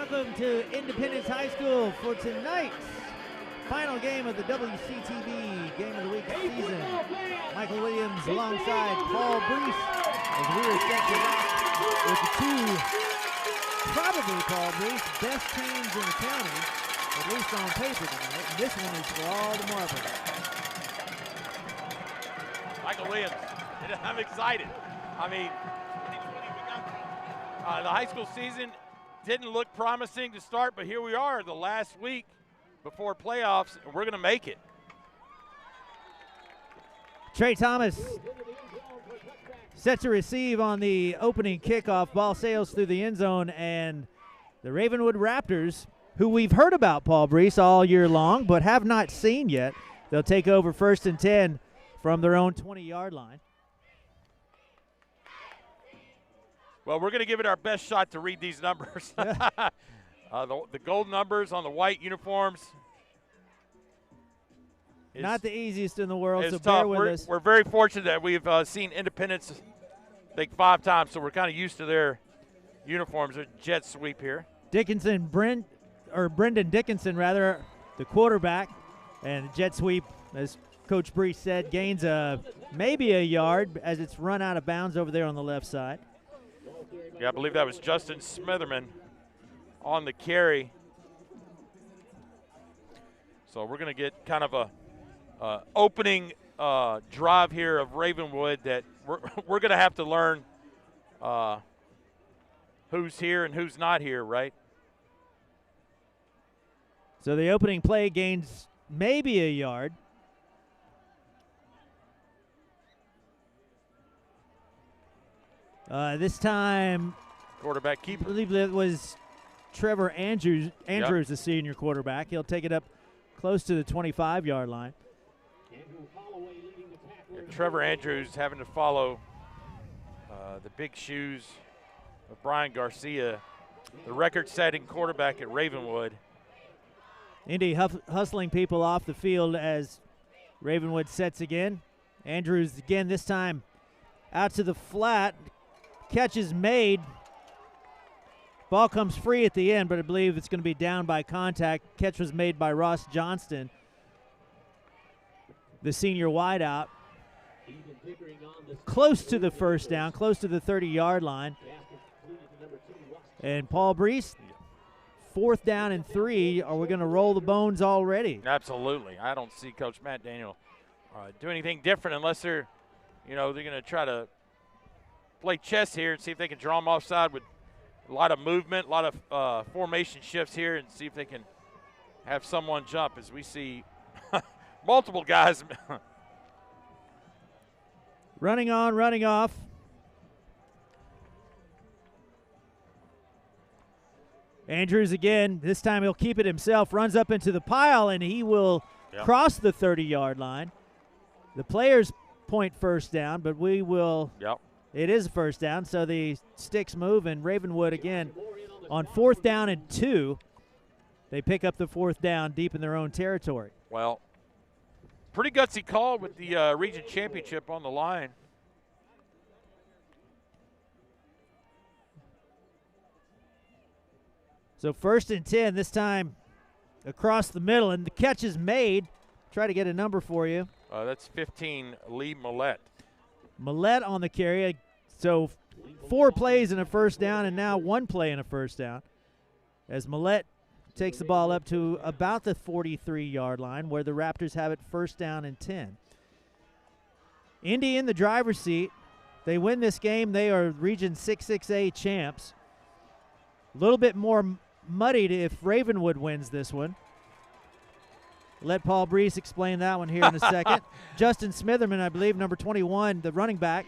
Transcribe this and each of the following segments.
Welcome to Independence High School for tonight's final game of the WCTV Game of the Week season. Michael Williams alongside Paul Breece as we are set to rock with the two, probably Paul Breece, best teams in the county, at least on paper tonight. And this one is for all the marbles. Michael Williams, I'm excited. I mean, the high school season didn't look promising to start, but here we are the last week before playoffs, and we're going to make it. Trey Thomas set to receive on the opening kickoff. Ball sails through the end zone, and the Ravenwood Raptors, who we've heard about, Paul Breece, all year long, but have not seen yet, they'll take over 1st and 10 from their own 20-yard line. Well, we're going to give it our best shot to read these numbers. The gold numbers on the white uniforms. Not the easiest in the world, so tough. bear with us. We're very fortunate that we've seen Independence, I think, 5 times, so we're kind of used to their uniforms. They're jet sweep here. Brendan Dickinson, rather, the quarterback, and the jet sweep, as Coach Breece said, gains maybe a yard as it's run out of bounds over there on the left side. Yeah, I believe that was Justin Smitherman on the carry. So we're going to get kind of a opening drive here of Ravenwood that we're going to have to learn who's here and who's not here, right? So the opening play gains maybe a yard. This time, quarterback keeper. I believe it was Trevor Andrews, the senior quarterback. He'll take it up close to the 25-yard line. Trevor Andrews having to follow the big shoes of Brian Garcia, the record-setting quarterback at Ravenwood. Indy hustling people off the field as Ravenwood sets again. Andrews again, this time out to the flat. Catch is made. Ball comes free at the end, but I believe it's going to be down by contact. Catch was made by Ross Johnston, the senior wideout. Close to the first down, close to the 30-yard line. And Paul Breece, 4th down and 3. Are we going to roll the bones already? Absolutely. I don't see Coach Matt Daniel do anything different unless they're going to try to play chess here and see if they can draw them offside with a lot of movement, a lot of formation shifts here, and see if they can have someone jump as we see multiple guys. Running on, running off. Andrews again. This time he'll keep it himself. Runs up into the pile, and he will cross the 30-yard line. The players point first down, but we will. It is a first down, so the sticks move, and Ravenwood again on 4th down and 2. They pick up the 4th down deep in their own territory. Well, pretty gutsy call with the region championship on the line. So 1st and 10, this time across the middle, and the catch is made. Try to get a number for you. That's 15, Lee Millette. Millette on the carry. So 4 plays in a first down, and now 1 play in a first down, as Millette takes the ball up to about the 43-yard line, where the Raptors have it 1st down and 10. Indy in the driver's seat. They win this game. They are Region 6-6A champs. A little bit more muddied if Ravenwood wins this one. Let Paul Breece explain that one here in a second. Justin Smitherman, I believe, number 21, the running back.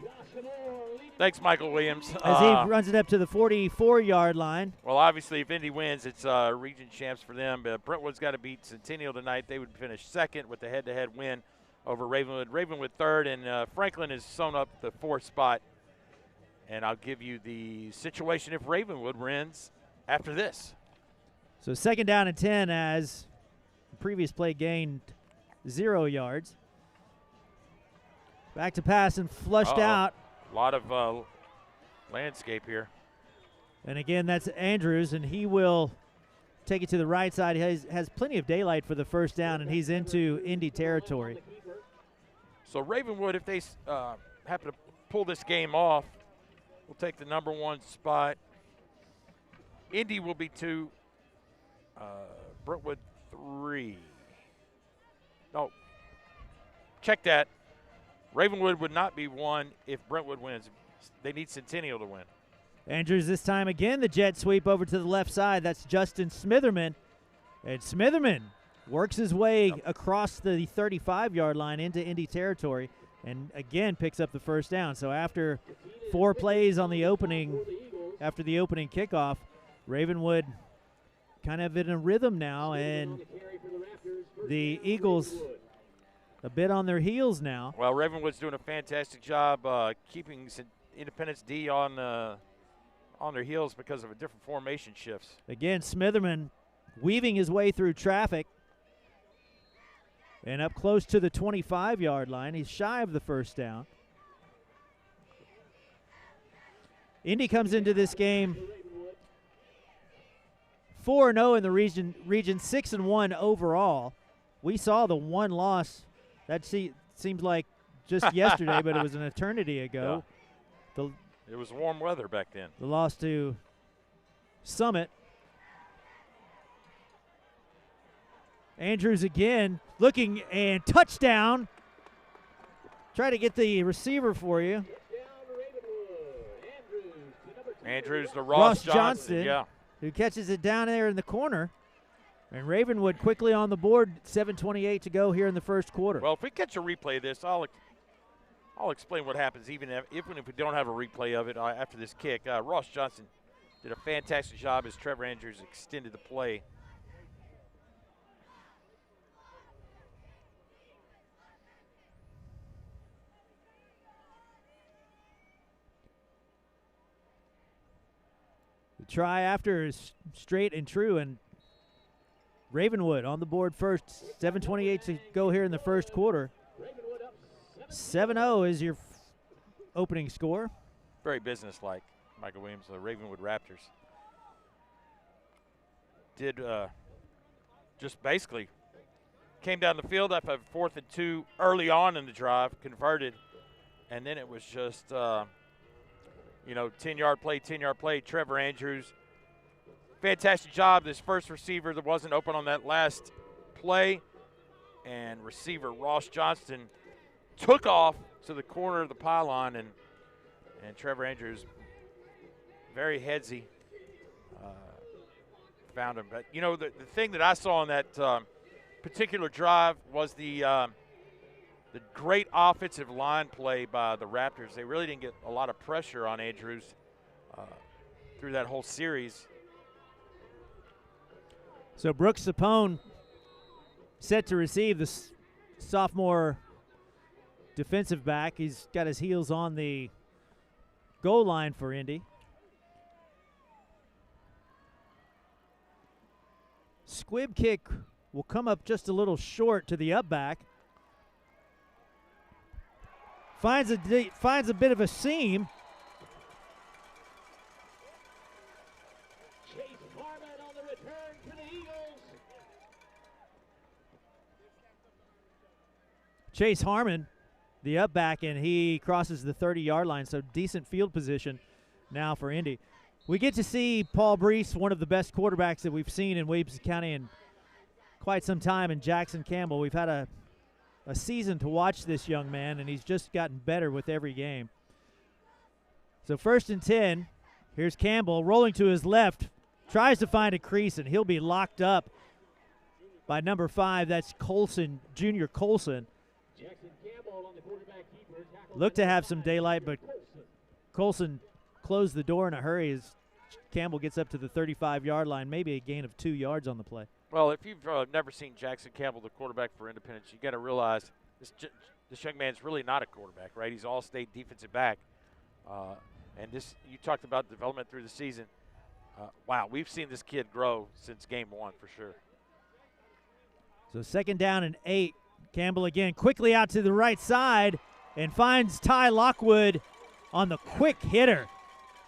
Thanks, Michael Williams. As he runs it up to the 44-yard line. Well, obviously, if Indy wins, it's region champs for them. But Brentwood's got to beat Centennial tonight. They would finish 2nd with the head-to-head win over Ravenwood. Ravenwood 3rd, and Franklin has sewn up the 4th spot. And I'll give you the situation if Ravenwood wins after this. So 2nd down and 10 as the previous play gained 0 yards. Back to pass and flushed out. A lot of landscape here. And again, that's Andrews, and he will take it to the right side. He has plenty of daylight for the first down, and he's into Indy territory. So Ravenwood, if they happen to pull this game off, will take the number 1 spot. Indy will be 2. Brentwood 3. No, check that. Ravenwood would not be 1 if Brentwood wins. They need Centennial to win. Andrews this time again, the jet sweep over to the left side. That's Justin Smitherman. And Smitherman works his way across the 35-yard line into Indy territory and again picks up the first down. So after 4 plays on the opening, after the opening kickoff, Ravenwood kind of in a rhythm now, and the Eagles a bit on their heels now. Well, Ravenwood's doing a fantastic job keeping Independence D on their heels because of a different formation shifts. Again, Smitherman weaving his way through traffic and up close to the 25-yard line. He's shy of the first down. Indy comes into this game 4-0 in the region 6-1 overall. We saw the one loss. That seems like just yesterday, but it was an eternity ago. Yeah. It was warm weather back then. The loss to Summit. Andrews again looking, and touchdown. Try to get the receiver for you. Andrews to Ross Johnston. Yeah. Who catches it down there in the corner. And Ravenwood quickly on the board, 7:28 to go here in the first quarter. Well, if we catch a replay of this, I'll explain what happens even if we don't have a replay of it after this kick. Ross Johnston did a fantastic job as Trevor Andrews extended the play. The try after is straight and true, and Ravenwood on the board first. 7:28 to go here in the first quarter. 7-0 is your opening score. Very businesslike, Michael Williams, the Ravenwood Raptors. Did just basically came down the field after a 4th and 2 early on in the drive, converted, and then it was just 10-yard play. Trevor Andrews, fantastic job. This first receiver that wasn't open on that last play, and receiver Ross Johnston took off to the corner of the pylon, and Trevor Andrews, very headsy, found him. But, the thing that I saw on that particular drive was the great offensive line play by the Raptors. They really didn't get a lot of pressure on Andrews through that whole series. So Brooks Sapone set to receive, the sophomore defensive back. He's got his heels on the goal line for Indy. Squib kick will come up just a little short to the up back. Finds a bit of a seam. Chase Harmon, the up back, and he crosses the 30-yard line, so decent field position now for Indy. We get to see Paul Breece, one of the best quarterbacks that we've seen in Williamson County in quite some time, and Jackson Campbell. We've had a season to watch this young man, and he's just gotten better with every game. So 1st and 10. Here's Campbell rolling to his left, tries to find a crease, and he'll be locked up by number 5. That's Colson, Junior Colson. Looked to have some daylight, but Colson closed the door in a hurry as Campbell gets up to the 35-yard line, maybe a gain of 2 yards on the play. Well, if you've never seen Jackson Campbell, the quarterback for Independence, you got to realize this young man's really not a quarterback, right? He's all-state defensive back. And you talked about development through the season. Wow, we've seen this kid grow since game 1 for sure. So 2nd down and 8. Campbell again quickly out to the right side and finds Ty Lockwood on the quick hitter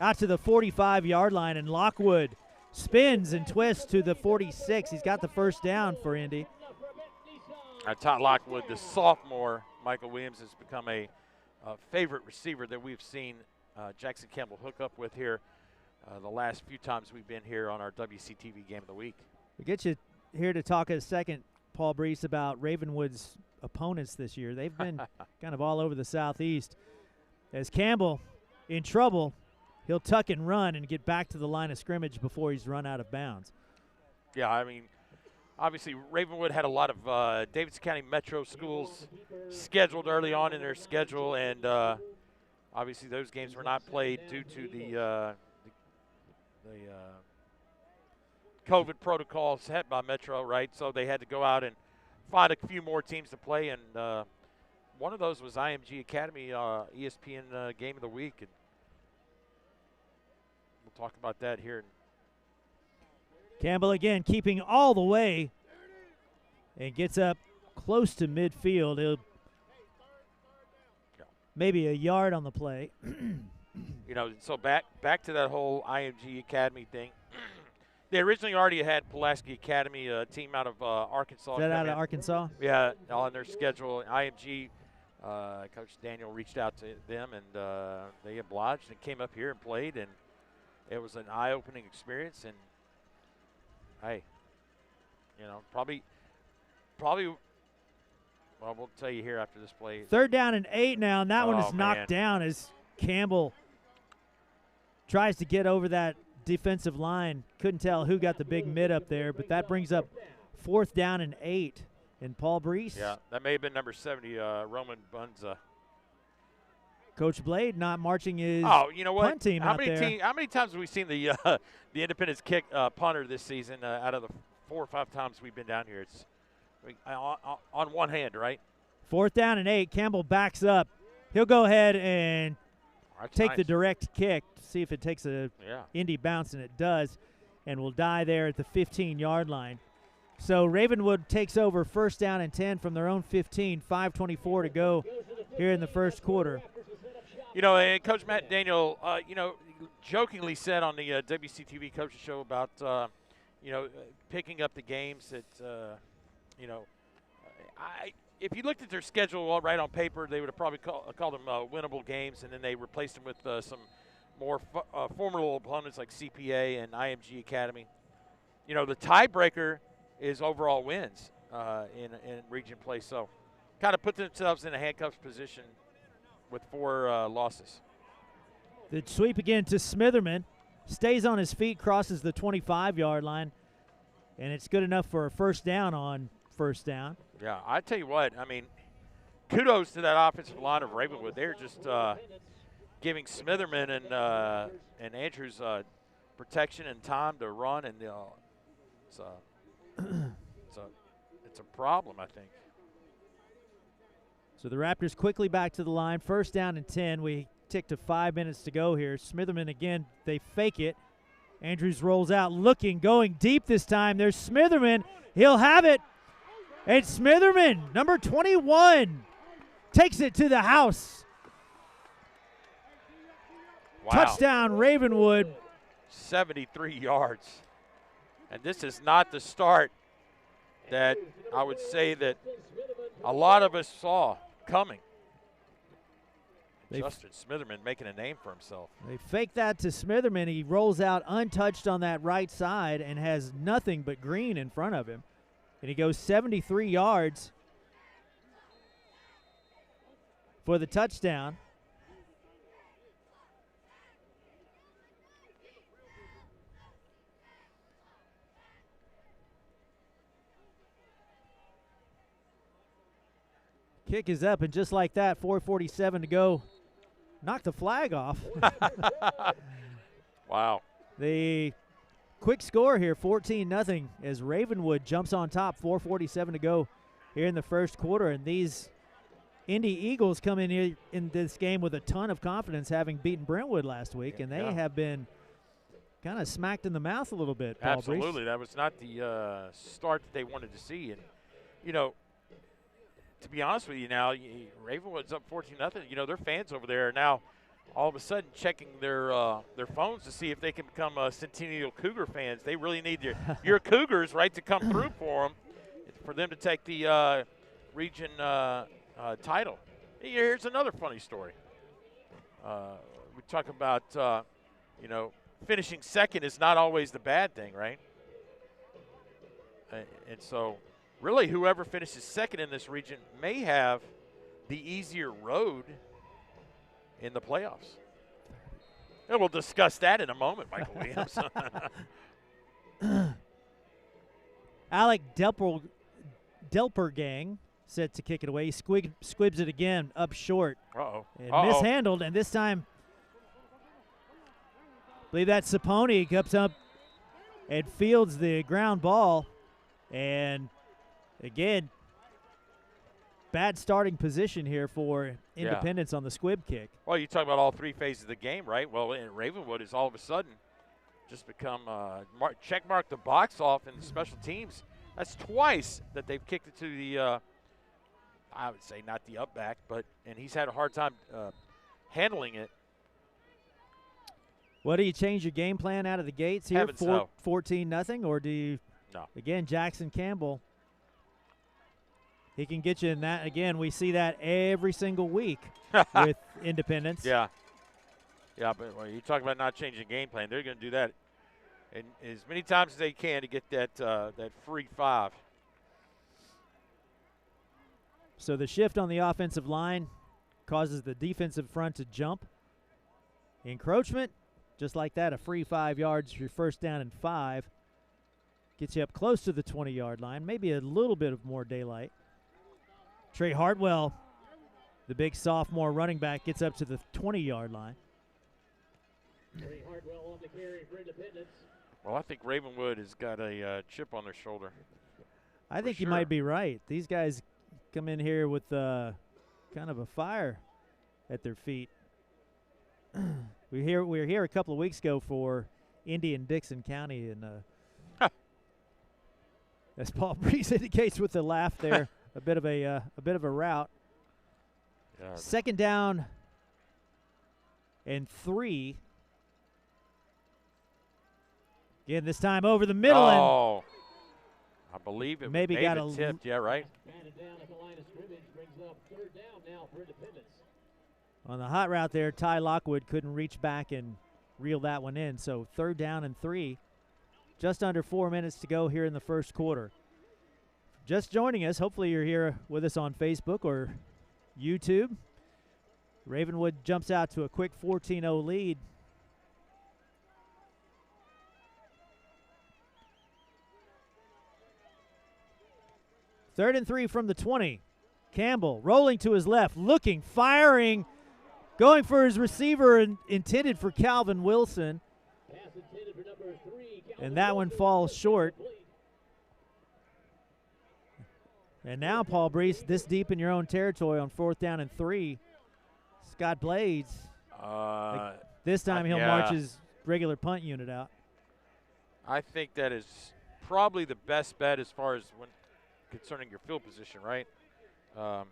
out to the 45-yard line, and Lockwood spins and twists to the 46. He's got the first down for Indy. Todd Lockwood, the sophomore, Michael Williams, has become a favorite receiver that we've seen Jackson Campbell hook up with here the last few times we've been here on our WCTV Game of the Week. We get you here to talk a second, Paul Breece, about Ravenwood's opponents this year. They've been kind of all over the Southeast. As Campbell in trouble, he'll tuck and run and get back to the line of scrimmage before he's run out of bounds. Yeah, I mean, obviously Ravenwood had a lot of Davidson County Metro schools scheduled early on in their schedule, and obviously those games were not played due to the COVID protocols set by Metro, right? So they had to go out and find a few more teams to play, and one of those was IMG Academy, ESPN Game of the Week, and we'll talk about that here. Campbell again keeping all the way and gets up close to midfield. He'll maybe a yard on the play. You know, so back to that whole IMG Academy thing. They originally already had Pulaski Academy, a team out of Arkansas. Is that out of Arkansas? Yeah, on their schedule. IMG, Coach Daniel reached out to them, and they obliged and came up here and played, and it was an eye-opening experience. And hey, you know, probably. Well, we'll tell you here after this play. 3rd down and 8 now, and that one is knocked down as Campbell tries to get over that defensive line. Couldn't tell who got the big mid up there, but that brings up 4th down and 8. And Paul Breece. Yeah, that may have been number 70, Roman Bunza. Coach Blade not marching his you know what? punt team out there. How many times have we seen the Independence kick punter this season out of the 4 or 5 times we've been down here? It's on one hand, right? 4th down and 8. Campbell backs up. He'll go ahead and take the direct kick to see if it takes a Indy bounce, and it does, and will die there at the 15-yard line. So Ravenwood takes over 1st down and 10 from their own 15, 5:24 to go here in the first quarter. You know, and Coach Matt Daniel, you know, jokingly said on the WCTV Coaches Show about, you know, picking up the games that, you know, if you looked at their schedule right on paper, they would have probably called them winnable games, and then they replaced them with some more formidable opponents like CPA and IMG Academy. You know, the tiebreaker is overall wins in region play, so kind of put themselves in a handcuffed position with 4 losses. The sweep again to Smitherman. Stays on his feet, crosses the 25-yard line, and it's good enough for a 1st down on 1st down. Yeah, I tell you what, I mean, kudos to that offensive line of Ravenwood. They're just giving Smitherman and Andrews protection and time to run, and it's a problem, I think. So the Raptors quickly back to the line. 1st down and 10. We tick to 5 minutes to go here. Smitherman again, they fake it. Andrews rolls out looking, going deep this time. There's Smitherman. He'll have it. And Smitherman, number 21, takes it to the house. Wow. Touchdown, Ravenwood. 73 yards. And this is not the start that I would say that a lot of us saw coming. Justin Smitherman making a name for himself. They fake that to Smitherman. He rolls out untouched on that right side and has nothing but green in front of him. And he goes 73 yards for the touchdown. Kick is up, and just like that, 4:47 to go. Knocked the flag off. Wow. The quick score here, 14-0, as Ravenwood jumps on top, 4:47 to go here in the first quarter. And these Indy Eagles come in here in this game with a ton of confidence, having beaten Brentwood last week, and they have been kind of smacked in the mouth a little bit, Paul Absolutely. Breece. That was not the start that they wanted to see. And, you know, to be honest with you now, Ravenwood's up 14-0. You know, their fans over there are now all of a sudden checking their phones to see if they can become Centennial Cougar fans. They really need your Cougars, right, to come through for them to take the region title. Here's another funny story. We talk about, finishing second is not always the bad thing, right? And so really whoever finishes second in this region may have the easier road in the playoffs. And we'll discuss that in a moment, Michael Williamson. Alec Delpergang set to kick it away. He squibs it again up short. Uh-oh. And mishandled, and this time, I believe that Saponi comes up and fields the ground ball. And again, bad starting position here for Independence on the squib kick. Well, you talk about all three phases of the game, right? Well, and Ravenwood has all of a sudden just become check mark the box off in the special teams. That's twice that they've kicked it to the, I would say not the up back, and he's had a hard time handling it. What, do you change your game plan out of the gates here? 14-0, or do you? No. Again, Jackson Campbell. He can get you in that. Again, we see that every single week with Independence. Yeah. Yeah, but when you talk about not changing game plan, they're going to do that as many times as they can to get that free 5. So the shift on the offensive line causes the defensive front to jump. Encroachment, just like that, a free 5 yards, your first down and 5. Gets you up close to the 20-yard line, maybe a little bit of more daylight. Trey Hartwell, the big sophomore running back, gets up to the 20-yard line. Trey Hartwell on the carry for Independence. Well, I think Ravenwood has got a chip on their shoulder. I think you might be right. These guys come in here with kind of a fire at their feet. We were here a couple of weeks ago for Indy and Dixon County, and as Paul Breece indicates with the laugh there, a bit of a rout. Yeah. Second down and 3. Again, this time over the middle. Oh, I believe it maybe got a tipped. Yeah, right. Batted down at the line of scrimmage, brings up third down now for Independence. On the hot route there, Ty Lockwood couldn't reach back and reel that one in. So third down and 3. Just under 4 minutes to go here in the first quarter. Just joining us, hopefully you're here with us on Facebook or YouTube. Ravenwood jumps out to a quick 14-0 lead. Third and 3 from the 20. Campbell rolling to his left, looking, firing, going for his receiver intended for Calvin Wilson. Pass intended for number 3. And that one falls short. And now, Paul Breece, this deep in your own territory on 4th down and 3. Scott Blades. This time he'll march his regular punt unit out. I think that is probably the best bet as far as concerning your field position, right? But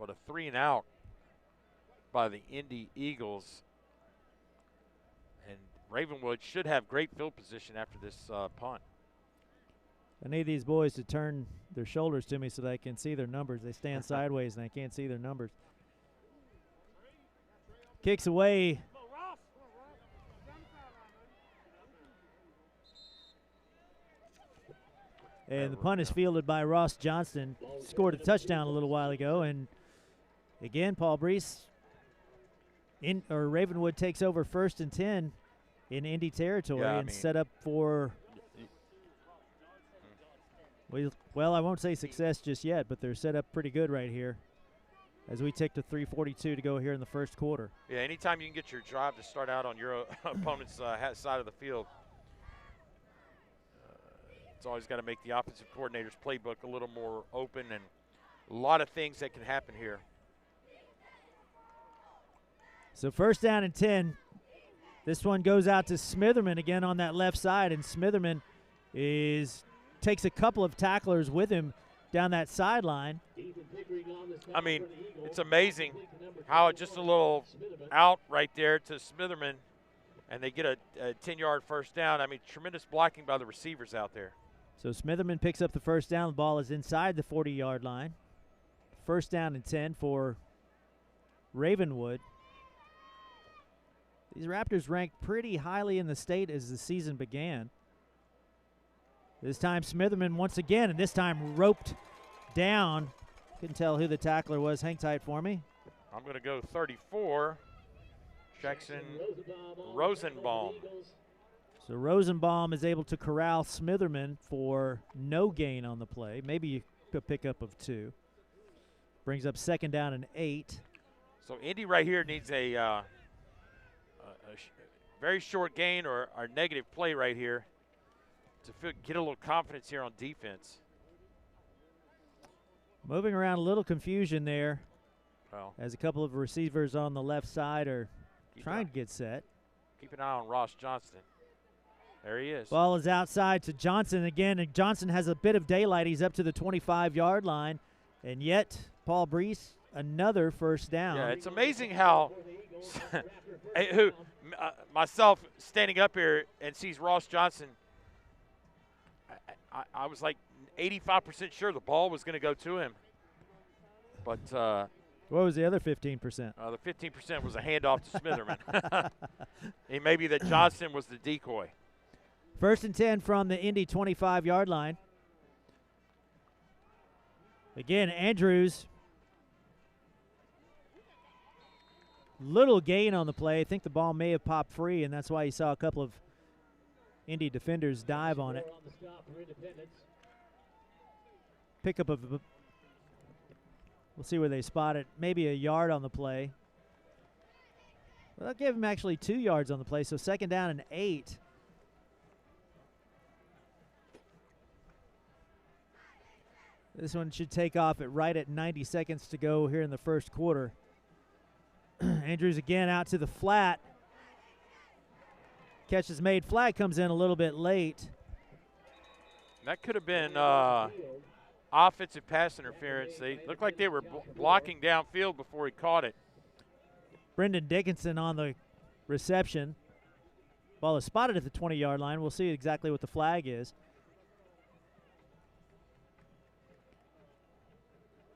a 3 and out by the Indy Eagles, and Ravenwood should have great field position after this punt. I need these boys to turn their shoulders to me so that I can see their numbers. They stand sideways and I can't see their numbers. Kicks away. And the punt is fielded by Ross Johnston. Scored a touchdown a little while ago. And again, Paul Breece, Ravenwood takes over 1st and 10 in Indy territory set up for, well, I won't say success just yet, but they're set up pretty good right here as we take to 3:42 to go here in the first quarter. Yeah, anytime you can get your drive to start out on your opponent's side of the field, it's always got to make the offensive coordinator's playbook a little more open, and a lot of things that can happen here. So 1st down and 10. This one goes out to Smitherman again on that left side, and Smitherman takes a couple of tacklers with him down that sideline. I mean, it's amazing how just a little out right there to Smitherman, and they get a 10-yard first down. I mean, tremendous blocking by the receivers out there. So Smitherman picks up the first down. The ball is inside the 40-yard line. First down and 10 for Ravenwood. These Raptors ranked pretty highly in the state as the season began. This time Smitherman once again, and this time roped down. Couldn't tell who the tackler was. Hang tight for me. I'm going to go 34, Jackson Rosenbaum. So Rosenbaum is able to corral Smitherman for no gain on the play. Maybe a pickup of 2. Brings up second down and 8. So Indy right here needs a very short gain or a negative play right here to get a little confidence here on defense. Moving around, a little confusion there. Well, as a couple of receivers on the left side are trying to get set. Keep an eye on Ross Johnston. There he is. Ball is outside to Johnson again, and Johnson has a bit of daylight. He's up to the 25-yard line, and yet Paul Breece, another first down. Yeah, it's amazing how myself standing up here and sees Ross Johnson, I was like 85% sure the ball was going to go to him. But what was the other 15%? The 15% was a handoff to Smitherman. And maybe that Johnson was the decoy. First and 10 from the Indy 25-yard line. Again, Andrews. Little gain on the play. I think the ball may have popped free, and that's why you saw a couple of Indy defenders dive on it. Pickup of, we'll see where they spot it, maybe a yard on the play. Well, that gave him actually 2 yards on the play, so second down and 8. This one should take off right at 90 seconds to go here in the first quarter. Andrews again out to the flat. Catch is made. Flag comes in a little bit late. That could have been offensive pass interference. They looked like they were blocking downfield before he caught it. Brendan Dickinson on the reception. Ball is spotted at the 20-yard line. We'll see exactly what the flag is.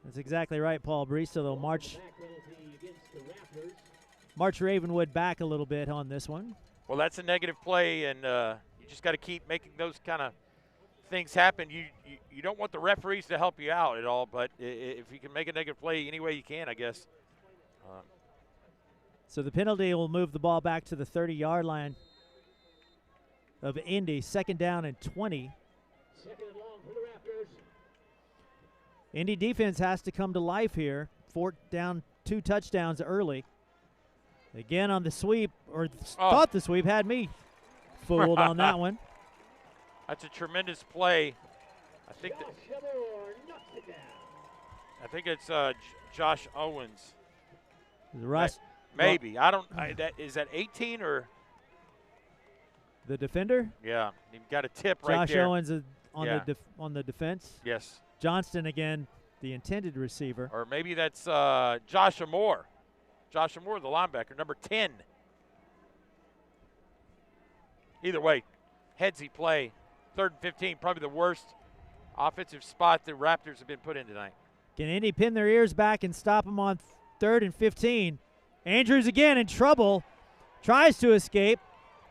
That's exactly right, Paul Breece. So they'll march Ravenwood back a little bit on this one. Well, that's a negative play, and you just got to keep making those kind of things happen. You don't want the referees to help you out at all, but if you can make a negative play any way you can, I guess. So the penalty will move the ball back to the 30-yard line of Indy. Second down and 20. Second and long for the Raptors. Indy defense has to come to life here. Down 2 touchdowns early. Again on the sweep, or thought the sweep, had me fooled on that one. That's a tremendous play. I think it's Josh Owens. Maybe. I don't. Is that 18 or? The defender? Yeah, he got a tip right there. Josh Owens on the defense. Yes. Johnston again, the intended receiver. Or maybe that's Joshua Moore. Joshua Moore, the linebacker, number 10. Either way, headsy play. 3rd and 15, probably the worst offensive spot the Raptors have been put in tonight. Can Indy pin their ears back and stop them on 3rd and 15? Andrews again in trouble. Tries to escape.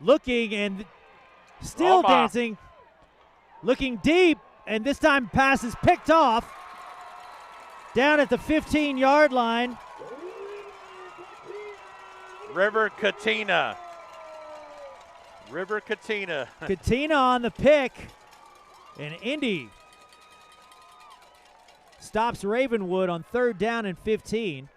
Looking and still dancing. Looking deep. And this time pass is picked off. Down at the 15-yard line. River Katina. Katina on the pick. And Indy stops Ravenwood on 3rd down and 15.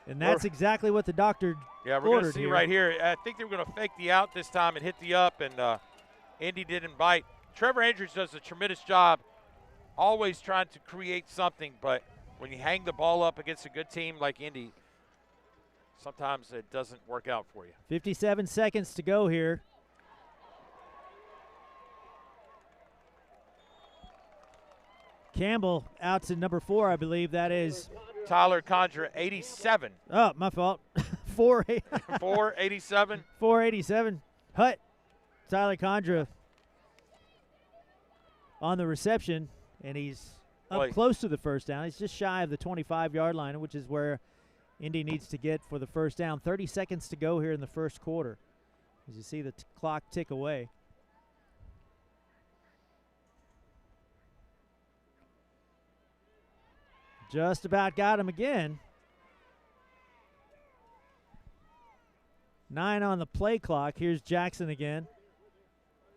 And that's exactly what the doctor we're going to see here. right here. I think they were going to fake the out this time and hit the up, and Indy didn't bite. Trevor Andrews does a tremendous job always trying to create something, but when you hang the ball up against a good team like Indy, sometimes it doesn't work out for you. 57 seconds to go here. Campbell out to number 4, I believe. That is Tyler Condra, 87. Oh, my fault. 487. 487. Tyler Condra on the reception, and he's up close to the first down. He's just shy of the 25-yard line, which is where Indy needs to get for the first down. 30 seconds to go here in the first quarter. As you see the clock tick away. Just about got him again. 9 on the play clock. Here's Jackson again.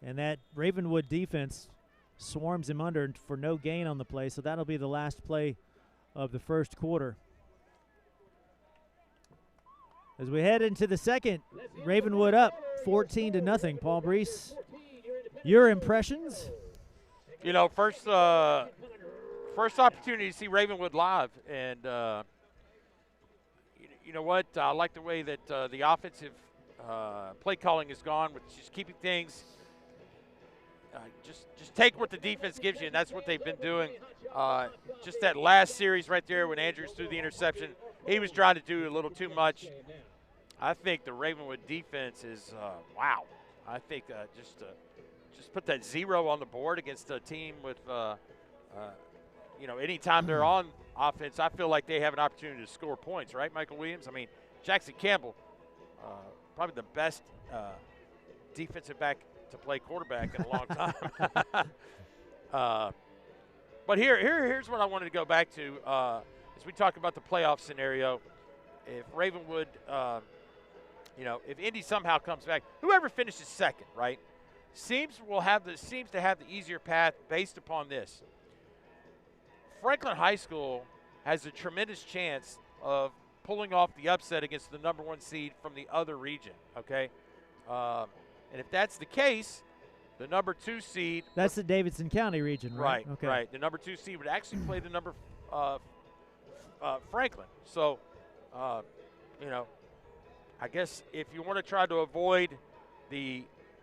And that Ravenwood defense swarms him under for no gain on the play, so that'll be the last play of the first quarter. As we head into the second, Ravenwood up 14-0. Paul Breece, your impressions? You know, first opportunity to see Ravenwood live, and you know what? I like the way that the offensive play calling has gone, with just keeping things. Just take what the defense gives you, and that's what they've been doing. Just that last series right there when Andrews threw the interception, he was trying to do a little too much. I think the Ravenwood defense is wow. I think just put that 0 on the board against a team with you know, anytime they're on offense, I feel like they have an opportunity to score points, right, Michael Williams? I mean, Jackson Campbell, probably the best defensive back to play quarterback in a long time. But here's what I wanted to go back to as we talk about the playoff scenario. If Ravenwood, you know, if Indy somehow comes back, whoever finishes second, right, seems to have the easier path based upon this. Franklin High School has a tremendous chance of pulling off the upset against the number 1 seed from the other region, okay? And if that's the case, the number 2 seed. That's the Davidson County region, right? Right, okay. Right. The number 2 seed would actually play the number Franklin. So, you know, I guess if you want to try to avoid the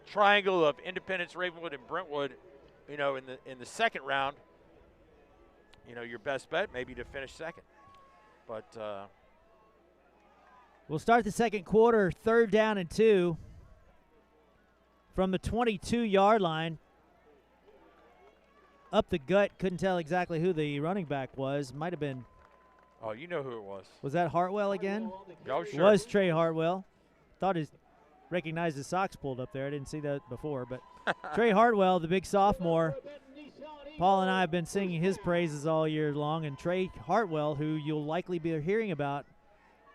triangle of Independence, Ravenwood, and Brentwood, you know, in the second round, you know, your best bet maybe to finish second. But we'll start the second quarter, 3rd down and 2 from the 22-yard line. Up the gut, couldn't tell exactly who the running back was. Might have been. Oh, you know who it was. Was that Hartwell again? Oh, sure. Was Trey Hartwell. Thought recognized his socks pulled up there. I didn't see that before. But Trey Hartwell, the big sophomore, Paul and I have been singing his praises all year long. And Trey Hartwell, who you'll likely be hearing about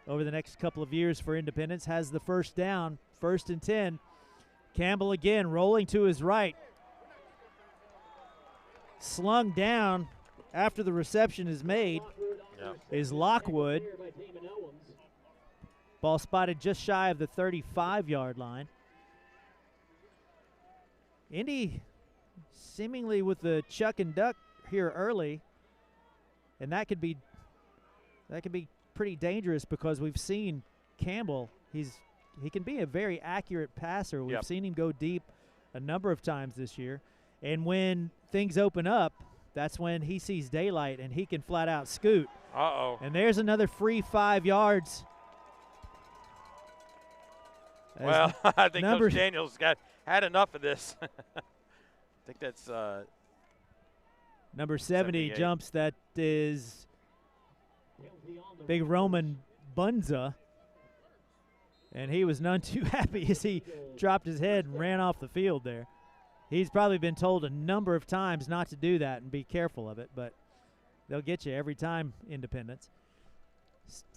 over the next couple of years for Independence, has the first down, 1st and 10. Campbell again rolling to his right. Slung down after the reception is made is Lockwood. Ball spotted just shy of the 35-yard line. Indy seemingly with the chuck and duck here early, and that could be pretty dangerous because we've seen Campbell. He can be a very accurate passer. We've seen him go deep a number of times this year. And when things open up, that's when he sees daylight and he can flat out scoot. Uh-oh. And there's another free 5 yards. Well, I think Coach Daniels had enough of this. I think that's number 70 jumps. That is big Roman Bunza. And he was none too happy as he dropped his head and ran off the field there. He's probably been told a number of times not to do that and be careful of it, but they'll get you every time, Independence.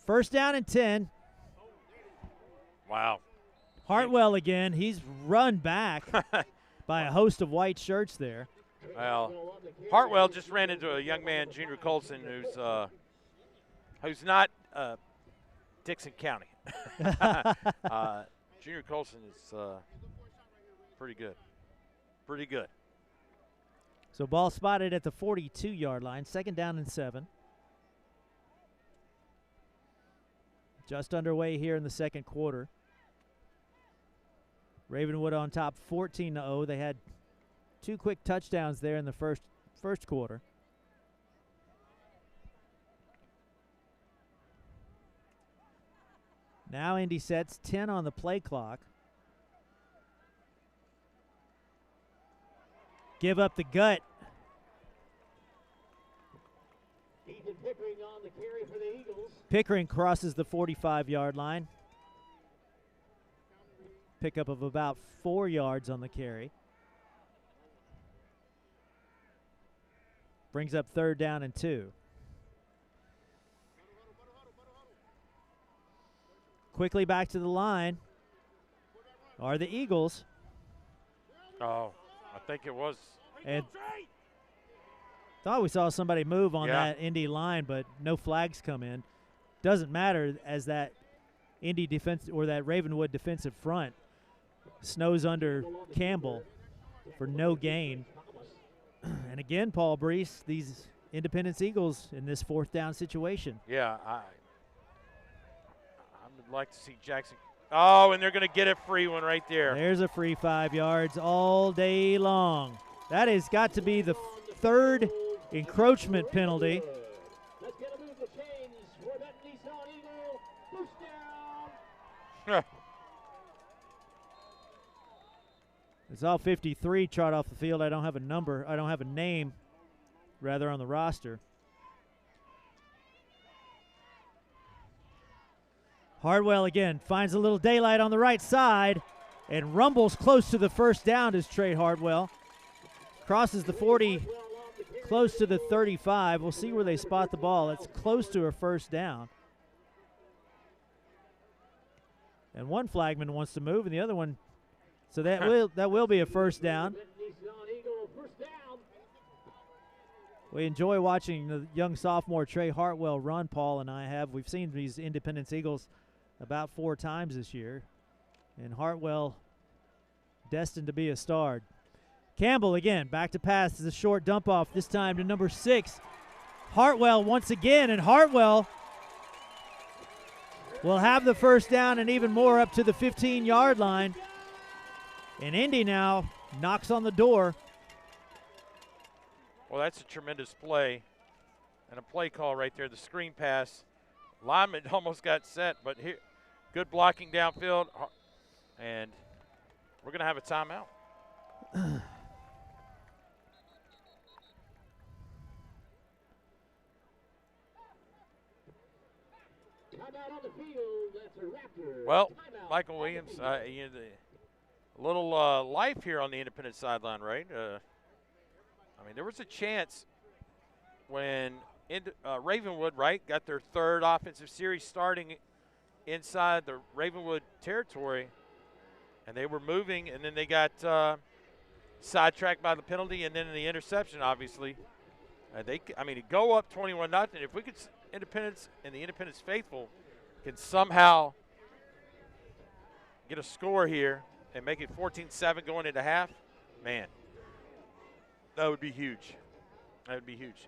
1st down and 10. Wow. Hartwell again. He's run back by a host of white shirts there. Well, Hartwell just ran into a young man, Junior Colson, who's not Dixon County. Junior Colson is pretty good. Pretty good. So ball spotted at the 42-yard line, 2nd down and 7. Just underway here in the second quarter. Ravenwood on top 14-0. They had 2 quick touchdowns there in the first quarter. Now Indy sets 10 on the play clock. Give up the gut. Ethan Pickering on the carry for the Eagles. Pickering crosses the 45-yard line. Pickup of about 4 yards on the carry. Brings up 3rd down and 2. Quickly back to the line are the Eagles. Oh, I think it was. And thought we saw somebody move on that Indy line, but no flags come in. Doesn't matter as that Indy defense or that Ravenwood defensive front snows under Campbell for no gain. And again, Paul Breece, these Independence Eagles in this 4th down situation. Yeah, I would like to see Jackson. Oh, and they're going to get a free one right there. There's a free 5 yards all day long. That has got to be the 3rd encroachment penalty. Let's get a move to change for that Nissan Eagle. First down. It's all 53 trot off the field. I don't have a number. I don't have a name, rather, on the roster. Hardwell again finds a little daylight on the right side and rumbles close to the 1st down as Trey Hardwell. Crosses the 40, close to the 35. We'll see where they spot the ball. It's close to a 1st down. And one flagman wants to move, and the other one, so that will be a 1st down. We enjoy watching the young sophomore Trey Hartwell run, Paul and I have. We've seen these Independence Eagles about 4 times this year. And Hartwell destined to be a star. Campbell again, back to pass. Is a short dump off, this time to number 6. Hartwell once again, and Hartwell will have the 1st down and even more up to the 15-yard line. And Indy now knocks on the door. Well, that's a tremendous play and a play call right there. The screen pass. Lineman almost got set, but here, good blocking downfield. And we're going to have a timeout. Timeout on the field. That's a Raptor. Well, Timeout. Michael Williams, a little life here on the Independent sideline, right? I mean, there was a chance when Ravenwood, right, got their 3rd offensive series starting inside the Ravenwood territory, and they were moving, and then they got sidetracked by the penalty and then the interception, obviously. To go up 21-0. If we could, Independence and the Independence faithful can somehow get a score here and make it 14-7 going into half, man, that would be huge. That would be huge.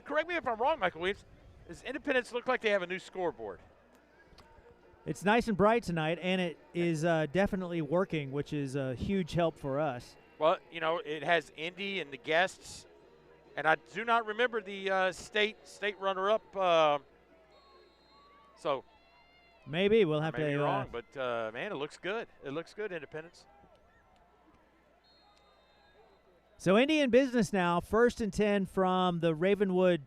Correct me if I'm wrong, Michael Williams. Does Independence look like they have a new scoreboard? It's nice and bright tonight, and it is definitely working, which is a huge help for us. Well, it has Indy and the guests, and I do not remember the state runner-up. So maybe we'll have I may to. Be wrong, but man, it looks good. It looks good, Independence. So Indy in business now, 1st and 10 from the Ravenwood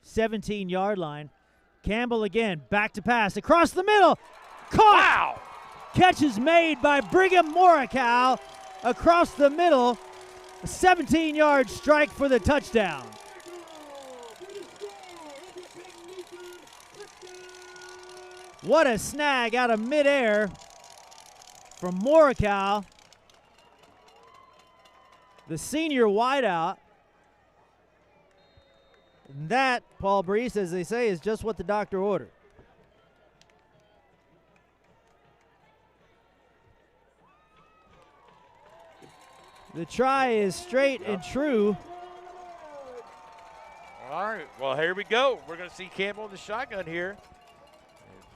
17-yard line. Campbell again, back to pass, across the middle. Caught! Wow! Catch is made by Brigham Morikawa across the middle. A 17-yard strike for the touchdown. What a snag out of midair from Morikawa. The senior wideout. And that, Paul Breece, as they say, is just what the doctor ordered. The try is straight and true. All right, well, here we go. We're going to see Campbell in the shotgun here.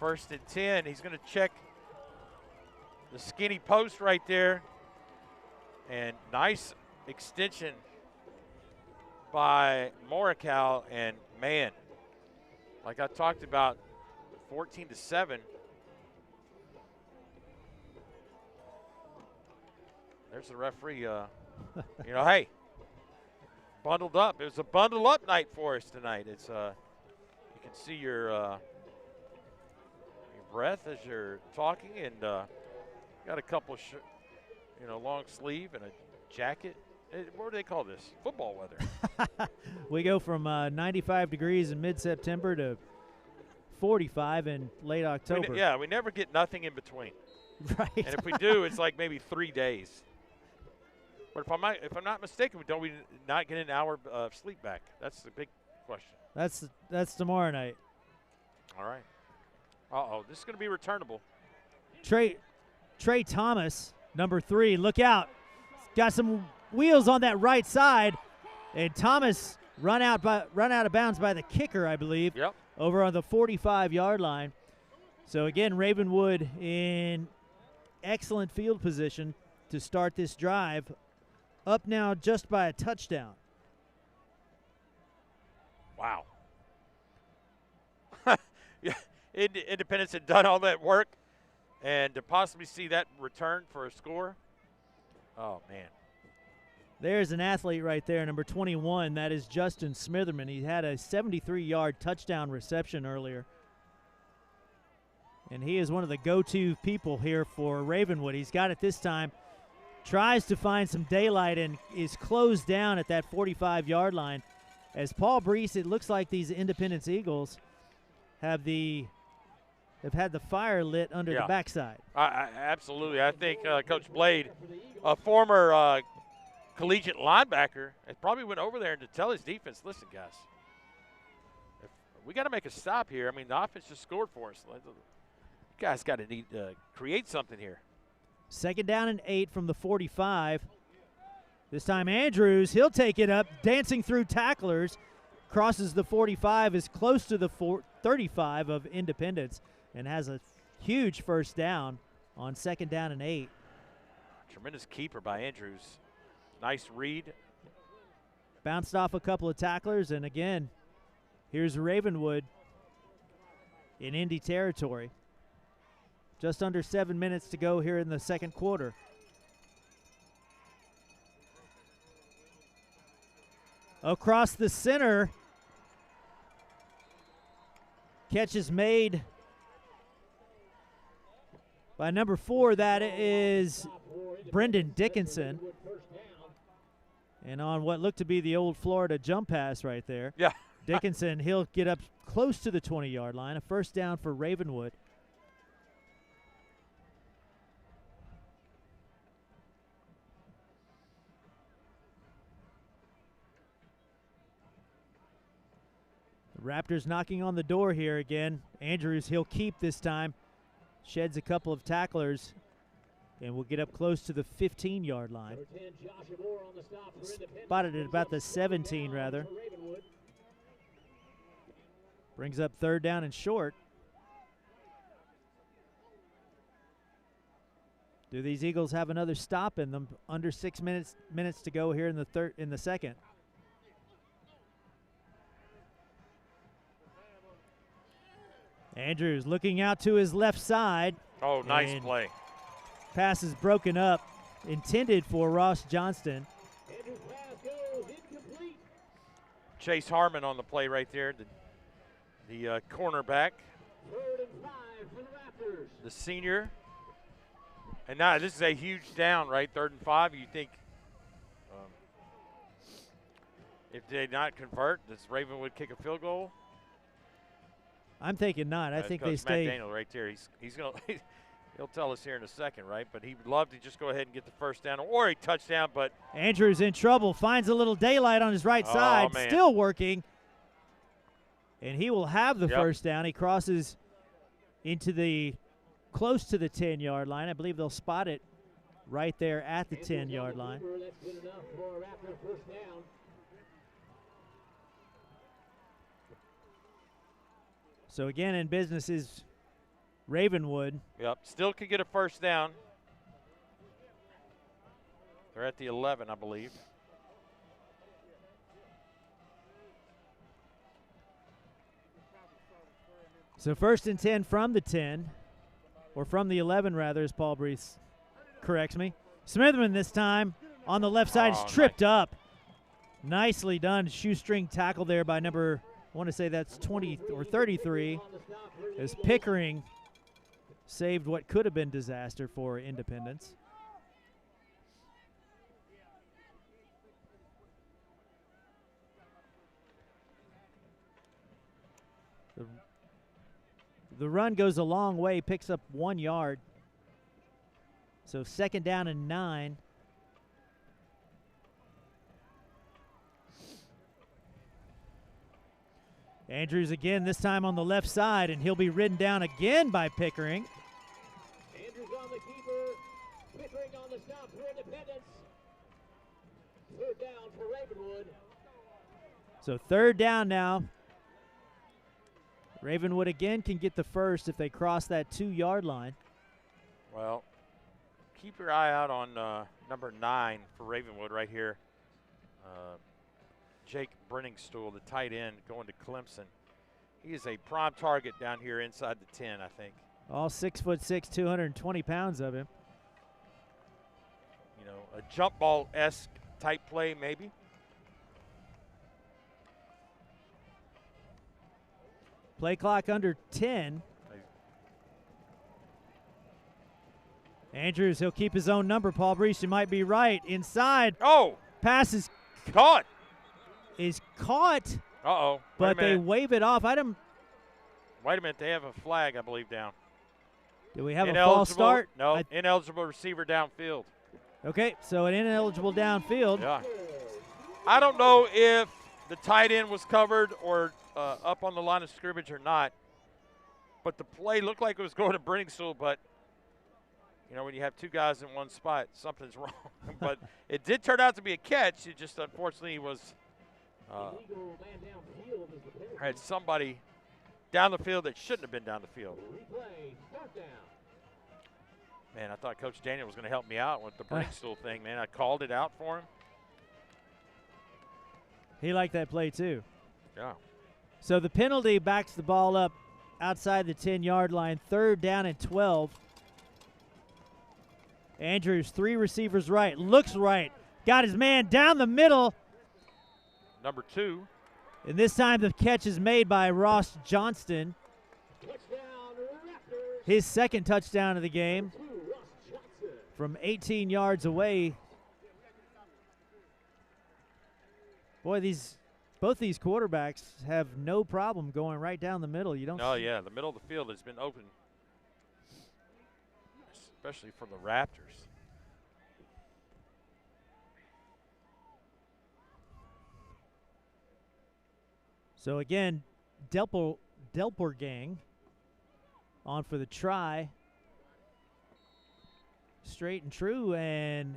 1st and 10. He's going to check the skinny post right there. And nice extension by Morikawa, and man, like I talked about, 14-7. There's the referee. You know, hey, bundled up. It was a bundle up night for us tonight. It's you can see your breath as you're talking, and got a couple, long sleeve and a jacket. What do they call this? Football weather. We go from 95 degrees in mid-September to 45 in late October. We never get nothing in between. Right. And if we do, it's like maybe 3 days. But if I'm not mistaken, don't we not get an hour of sleep back? That's the big question. That's tomorrow night. All right. Uh-oh, this is going to be returnable. Trey Thomas, number 3, look out. Got some wheels on that right side, and Thomas run out of bounds by the kicker, I believe. Yep. Over on the 45-yard line. So again, Ravenwood in excellent field position to start this drive. Up now just by a touchdown. Wow. Yeah, Independence had done all that work, and to possibly see that return for a score, oh, man. There's an athlete right there, number 21. That is Justin Smitherman. He had a 73-yard touchdown reception earlier. And he is one of the go-to people here for Ravenwood. He's got it this time. Tries to find some daylight and is closed down at that 45-yard line. As Paul Breece, it looks like these Independence Eagles have had the fire lit under the backside. Absolutely. I think Coach Blade, a former collegiate linebacker, probably went over there to tell his defense, listen, guys, we got to make a stop here. I mean, the offense just scored for us. You guys got to need to create something here. 2nd down and 8 from the 45. This time Andrews, he'll take it up, dancing through tacklers, crosses the 45, is close to the 35 of Independence, and has a huge first down on 2nd down and 8. Tremendous keeper by Andrews. Nice read. Bounced off a couple of tacklers, and again, here's Ravenwood in Indy territory. Just under 7 minutes to go here in the second quarter. Across the center. Catch is made by number 4. That is Brendan Dickinson. And on what looked to be the old Florida jump pass right there. Yeah. Dickinson, he'll get up close to the 20-yard line. A first down for Ravenwood. Raptors knocking on the door here again. Andrews, he'll keep this time. Sheds a couple of tacklers, and will get up close to the 15-yard line. Spotted at about the 17, rather. Brings up 3rd down and short. Do these Eagles have another stop in them? Under 6 minutes to go here in the second. Andrews looking out to his left side. Oh, nice play. Pass is broken up, intended for Ross Johnston. Chase Harmon on the play right there, the cornerback. 3rd and 5 for the Raptors. The senior. And now this is a huge down, right? 3rd and 5. You think if they not convert, does Ravenwood kick a field goal? I'm thinking not. I think Coach they stay. Matt Daniel right there. He's going to he'll tell us here in a second, right? But he would love to just go ahead and get the first down or a touchdown. But Andrews in trouble. Finds a little daylight on his right side. Man. Still working. And he will have the first down. He crosses into close to the 10-yard line. I believe they'll spot it right there at the 10-yard line. That's good enough for a Raptor first down. So again, in business is Ravenwood. Yep, still could get a first down. They're at the 11, I believe. So 1st and 10 from the 10, or from the 11 rather, as Paul Breece corrects me. Smithman this time on the left side is tripped nice. up. Nicely done. Shoestring tackle there by number, I want to say that's 20 or 33, as Pickering saved what could have been disaster for Independence. The run goes a long way, picks up 1 yard. So 2nd down and 9. Andrews again, this time on the left side, and he'll be ridden down again by Pickering. Andrews on the keeper. Pickering on the stop for Independence. 3rd down for Ravenwood. So 3rd down now. Ravenwood again can get the first if they cross that 2-yard line. Well, keep your eye out on number 9 for Ravenwood right here. Jake Brenningstool, the tight end, going to Clemson. He is a prime target down here inside the 10, I think. All 6'6", 220 pounds of him. You know, a jump ball-esque type play maybe. Play clock under 10. Andrews, he'll keep his own number. Paul Breece, you might be right. Inside. Oh! Pass is Caught! Is caught, Uh-oh. but they wave it off. Wait a minute. They have a flag, I believe, down. Do we have a false start? No, ineligible receiver downfield. Okay, so an ineligible downfield. Yeah. I don't know if the tight end was covered or up on the line of scrimmage or not, but the play looked like it was going to Brenningstool, but, you know, when you have 2 guys in one spot, something's wrong. But it did turn out to be a catch. It just, unfortunately, was had somebody down the field that shouldn't have been down the field. Man, I thought Coach Daniel was going to help me out with the Brenningstool thing, man. I called it out for him. He liked that play too. Yeah. So the penalty backs the ball up outside the 10-yard line. 3rd down and 12. Andrews, 3 receivers right, looks right. Got his man down the middle. Number 2. And this time the catch is made by Ross Johnston. His 2nd touchdown of the game from 18 yards away. Boy, both these quarterbacks have no problem going right down the middle. You don't. Oh yeah, the middle of the field has been open, especially for the Raptors. So again, Delpor gang on for the try. Straight and true, and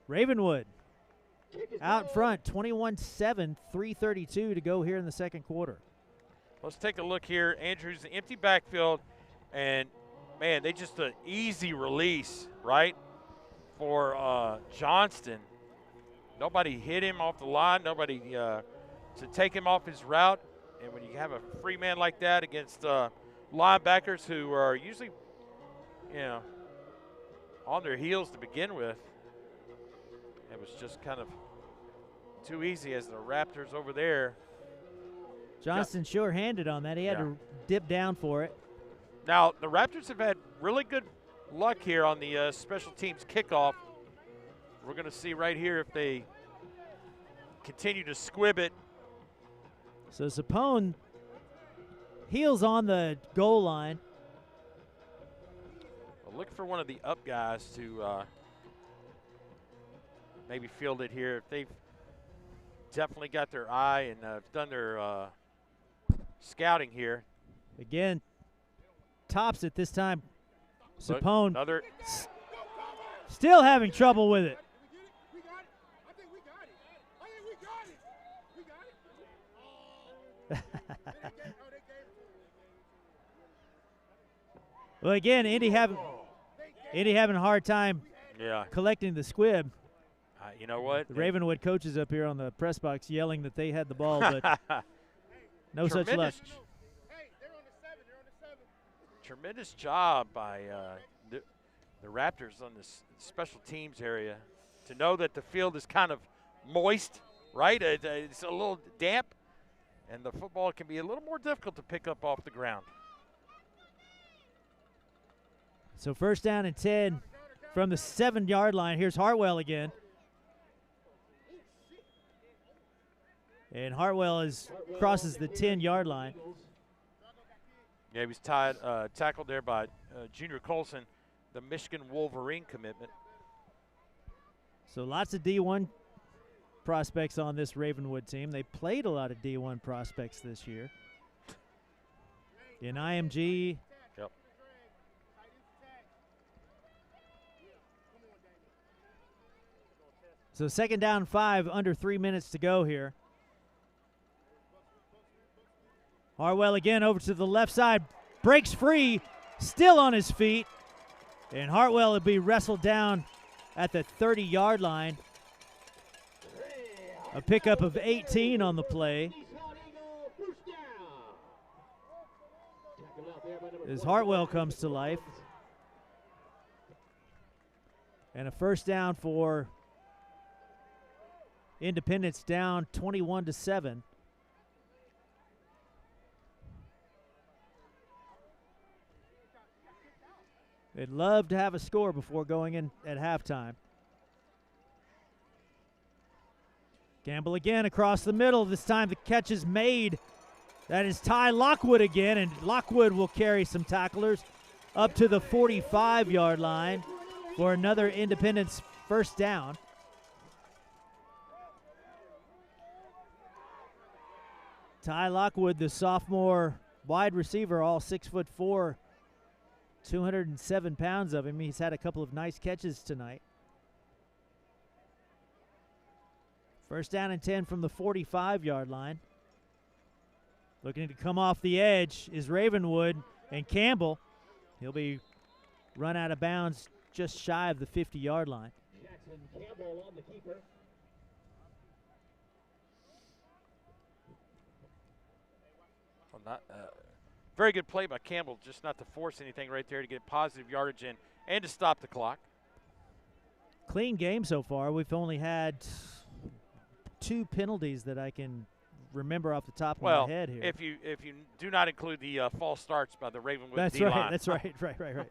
Ravenwood out front, 21-7, 3:32 to go here in the 2nd quarter. Let's take a look here. Andrews, the empty backfield, and, man, they just an easy release, right, for Johnston. Nobody hit him off the line. Nobody to take him off his route. And when you have a free man like that against linebackers who are usually, you know, on their heels to begin with, it was just kind of too easy as the Raptors over there. Johnston sure-handed on that. He had to dip down for it. Now, the Raptors have had really good luck here on the special teams kickoff. We're going to see right here if they continue to squib it. So Sapone heels on the goal line. Well, look for one of the up guys to maybe field it here. If they've definitely got their eye and done their scouting here. Again, tops it this time. Sapone still having trouble with it. Well, again, Indy having a hard time collecting the squib. You know what? The Ravenwood coaches up here on the press box yelling that they had the ball, but no such luck. Tremendous job by the Raptors on this special teams area to know that the field is kind of moist, right? It's a little damp, and the football can be a little more difficult to pick up off the ground. So first down and 10 from the 7-yard line. Here's Hartwell again. And Hartwell crosses the 10-yard line. Yeah, he was tackled there by Junior Colson, the Michigan Wolverine commitment. So lots of D1 prospects on this Ravenwood team. They played a lot of D1 prospects this year. In IMG. Yep. So second down 5, under 3 minutes to go here. Hartwell again over to the left side, breaks free, still on his feet, and Hartwell will be wrestled down at the 30-yard line. A pickup of 18 on the play. As Hartwell comes to life. And a first down for Independence, down 21-7. They'd love to have a score before going in at halftime. Campbell again across the middle. This time the catch is made. That is Ty Lockwood again, and Lockwood will carry some tacklers up to the 45-yard line for another Independence first down. Ty Lockwood, the sophomore wide receiver, all 6'4", 207 pounds of him. He's had a couple of nice catches tonight. First down and 10 from the 45-yard line. Looking to come off the edge is Ravenwood, and Campbell. He'll be run out of bounds just shy of the 50-yard line. Jackson Campbell on the keeper. Well, very good play by Campbell, just not to force anything right there, to get positive yardage in and to stop the clock. Clean game so far. We've only had 2 penalties that I can remember off the top of my head here. If you do not include the false starts by the Ravenwood That's D-line. right. That's right. Right.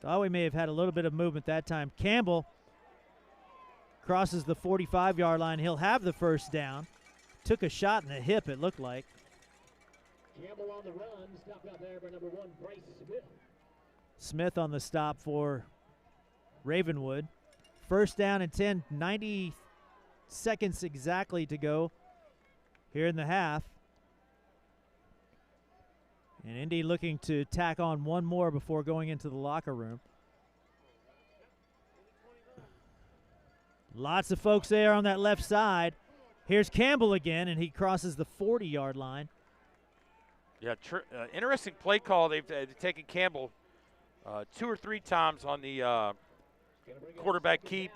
Thought we may have had a little bit of movement that time. Campbell crosses the 45-yard line. He'll have the first down. Took a shot in the hip, it looked like. Campbell on the run, stopped out there by number 1, Breece Smith. Smith on the stop for Ravenwood. First down and 10, 90 seconds exactly to go here in the half. And Indy looking to tack on one more before going into the locker room. Lots of folks there on that left side. Here's Campbell again, and he crosses the 40-yard line. Yeah, interesting play call. They've taken Campbell 2 or 3 times on the quarterback keep,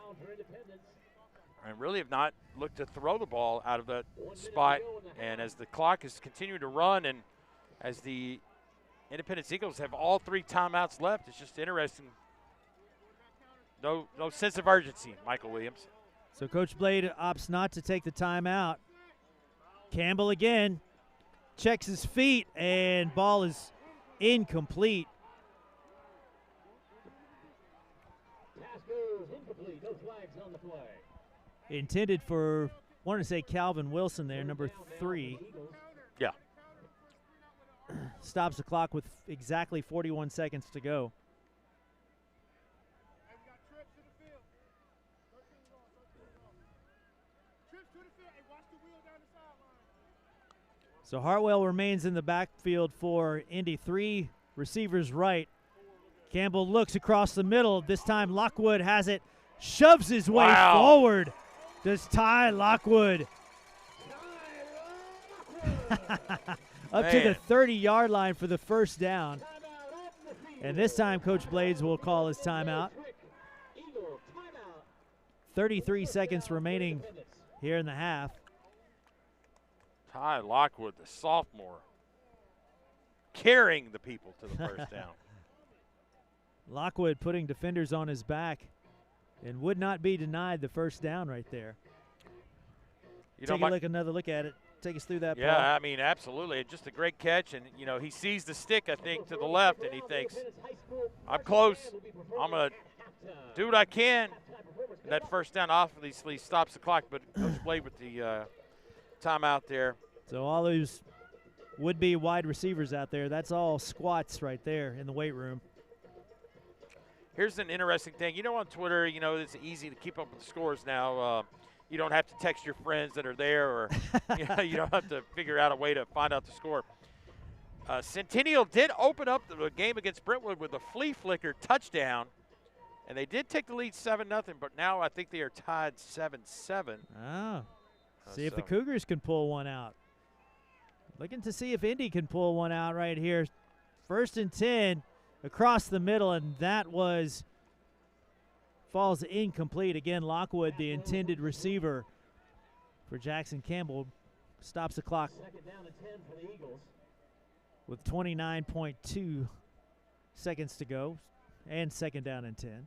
and really have not looked to throw the ball out of that spot. And as the clock is continuing to run, and as the Independence Eagles have all 3 timeouts left, it's just interesting. No sense of urgency, Michael Williams. So Coach Blade opts not to take the timeout. Campbell again checks his feet, and ball is incomplete. Pass goes incomplete. No flags on the play. Intended for, I want to say Calvin Wilson there, number 3. Yeah. Stops the clock with exactly 41 seconds to go. So Hartwell remains in the backfield for Indy. 3 receivers right. Campbell looks across the middle. This time Lockwood has it, shoves his way forward. Does Ty Lockwood. Up to the 30-yard line for the first down. And this time Coach Blades will call his timeout. 33 seconds remaining here in the half. Ty Lockwood, the sophomore. carrying the people to the first down. Lockwood putting defenders on his back and would not be denied the first down right there. Another look at it. Take us through that, Yeah, Paul. I mean, absolutely. Just a great catch. And, he sees the stick, I think, to the left, and he thinks, I'm close. I'm going to do what I can. That first down obviously stops the clock, but Coach Blade with the timeout there. So all those would-be wide receivers out there, that's all squats right there in the weight room. Here's an interesting thing. On Twitter, it's easy to keep up with the scores now. You don't have to text your friends that are there, or you don't have to figure out a way to find out the score. Centennial did open up the game against Brentwood with a flea flicker touchdown, and they did take the lead 7-0, but now I think they are tied 7-7. Oh, see if the Cougars can pull one out. Looking to see if Indy can pull one out right here. 1st and 10 across the middle, and that falls incomplete. Again, Lockwood, the intended receiver for Jackson Campbell, stops the clock 2nd down and 10 for the Eagles. with 29.2 seconds to go, and 2nd down and 10.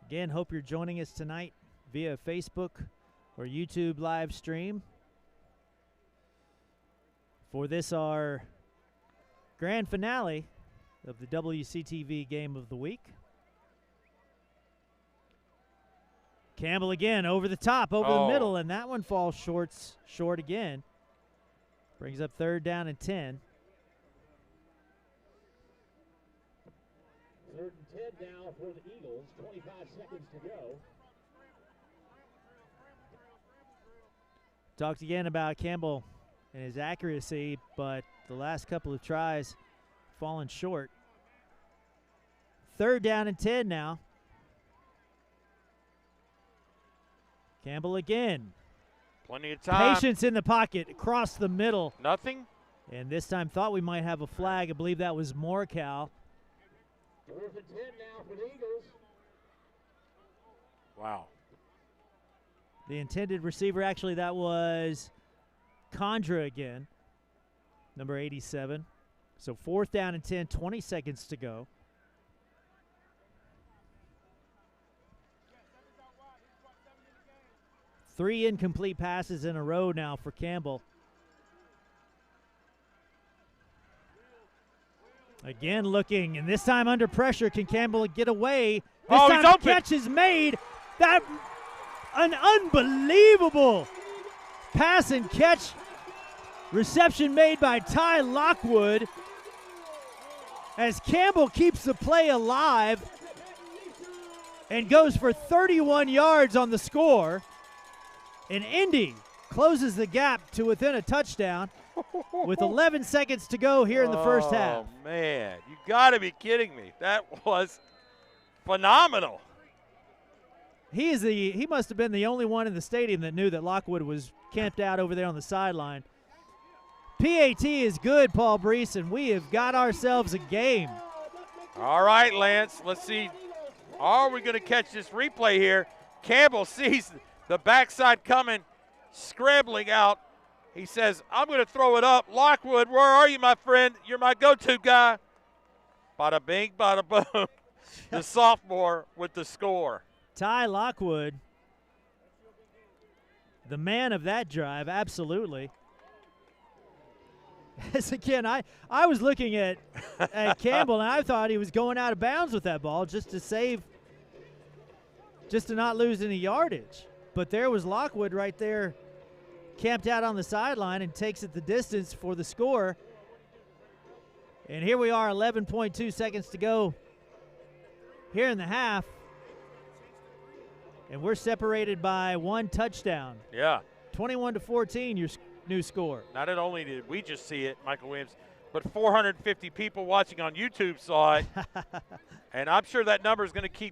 Again, hope you're joining us tonight via Facebook or YouTube live stream for this, our grand finale of the WCTV Game of the Week. Campbell again over the top, over the middle, and that one falls short again. Brings up 3rd down and 10. 3rd and 10 now for the Eagles, 25 seconds to go. Talked again about Campbell and his accuracy, but the last couple of tries fallen short. 3rd down and 10 now. Campbell again. Plenty of time. Patience in the pocket, across the middle. Nothing. And this time thought we might have a flag. I believe that was Morcal. 4th and 10 now for the Eagles. Wow. The intended receiver, actually, that was Condra again, number 87. So 4th down and 10, 20 seconds to go. Three incomplete passes in a row now for Campbell. Again looking, and this time under pressure. Can Campbell get away? This time the catch is made. That an unbelievable pass and catch reception made by Ty Lockwood as Campbell keeps the play alive and goes for 31 yards on the score. And Indy closes the gap to within a touchdown with 11 seconds to go here in the first half. Oh, man. You got to be kidding me. That was phenomenal. He must have been the only one in the stadium that knew that Lockwood was camped out over there on the sideline. PAT is good, Paul Breece, and we have got ourselves a game. All right, Lance. Let's see. Are we going to catch this replay here? Campbell sees the backside coming, scrambling out. He says, I'm going to throw it up. Lockwood, where are you, my friend? You're my go-to guy. Bada bing, bada boom. The sophomore with the score. Ty Lockwood, the man of that drive, absolutely. As again, I was looking at Campbell, and I thought he was going out of bounds with that ball just to not lose any yardage. But there was Lockwood right there, camped out on the sideline, and takes it the distance for the score. And here we are, 11.2 seconds to go here in the half. And we're separated by one touchdown. Yeah. 21-14, your new score. Not only did we just see it, Michael Williams, but 450 people watching on YouTube saw it. And I'm sure that number is going to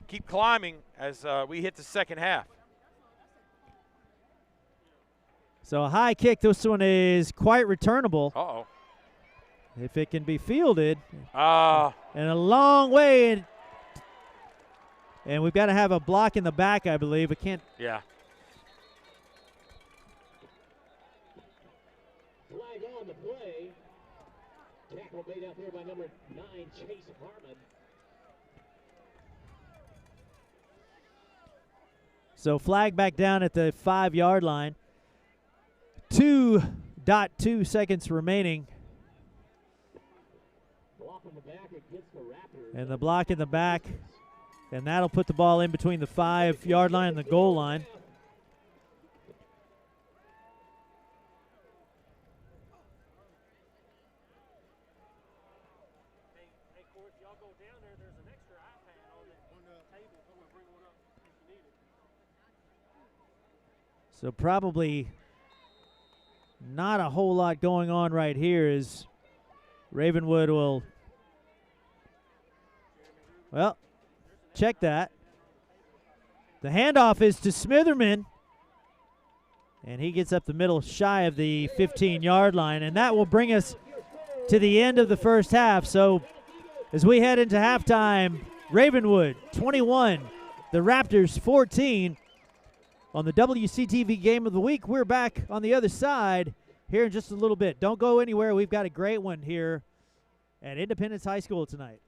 keep climbing as we hit the second half. So a high kick. This one is quite returnable. Uh-oh. If it can be fielded. And a long way. And we've got to have a block in the back, I believe. It can't. Yeah. Tackle made out there by number 9, Chase Harmon. So flag back down at the 5-yard line. 2.2 seconds remaining. Block in the back against the Raptors. And the block in the back. And that'll put the ball in between the 5-yard line and the goal line. So probably not a whole lot going on right here as Ravenwood will, well, check that. The handoff is to Smitherman, and he gets up the middle shy of the 15-yard line, and that will bring us to the end of the first half. So as we head into halftime, Ravenwood 21, the Raptors 14. On the WCTV Game of the Week, we're back on the other side here in just a little bit. Don't go anywhere. We've got a great one here at Independence High School tonight.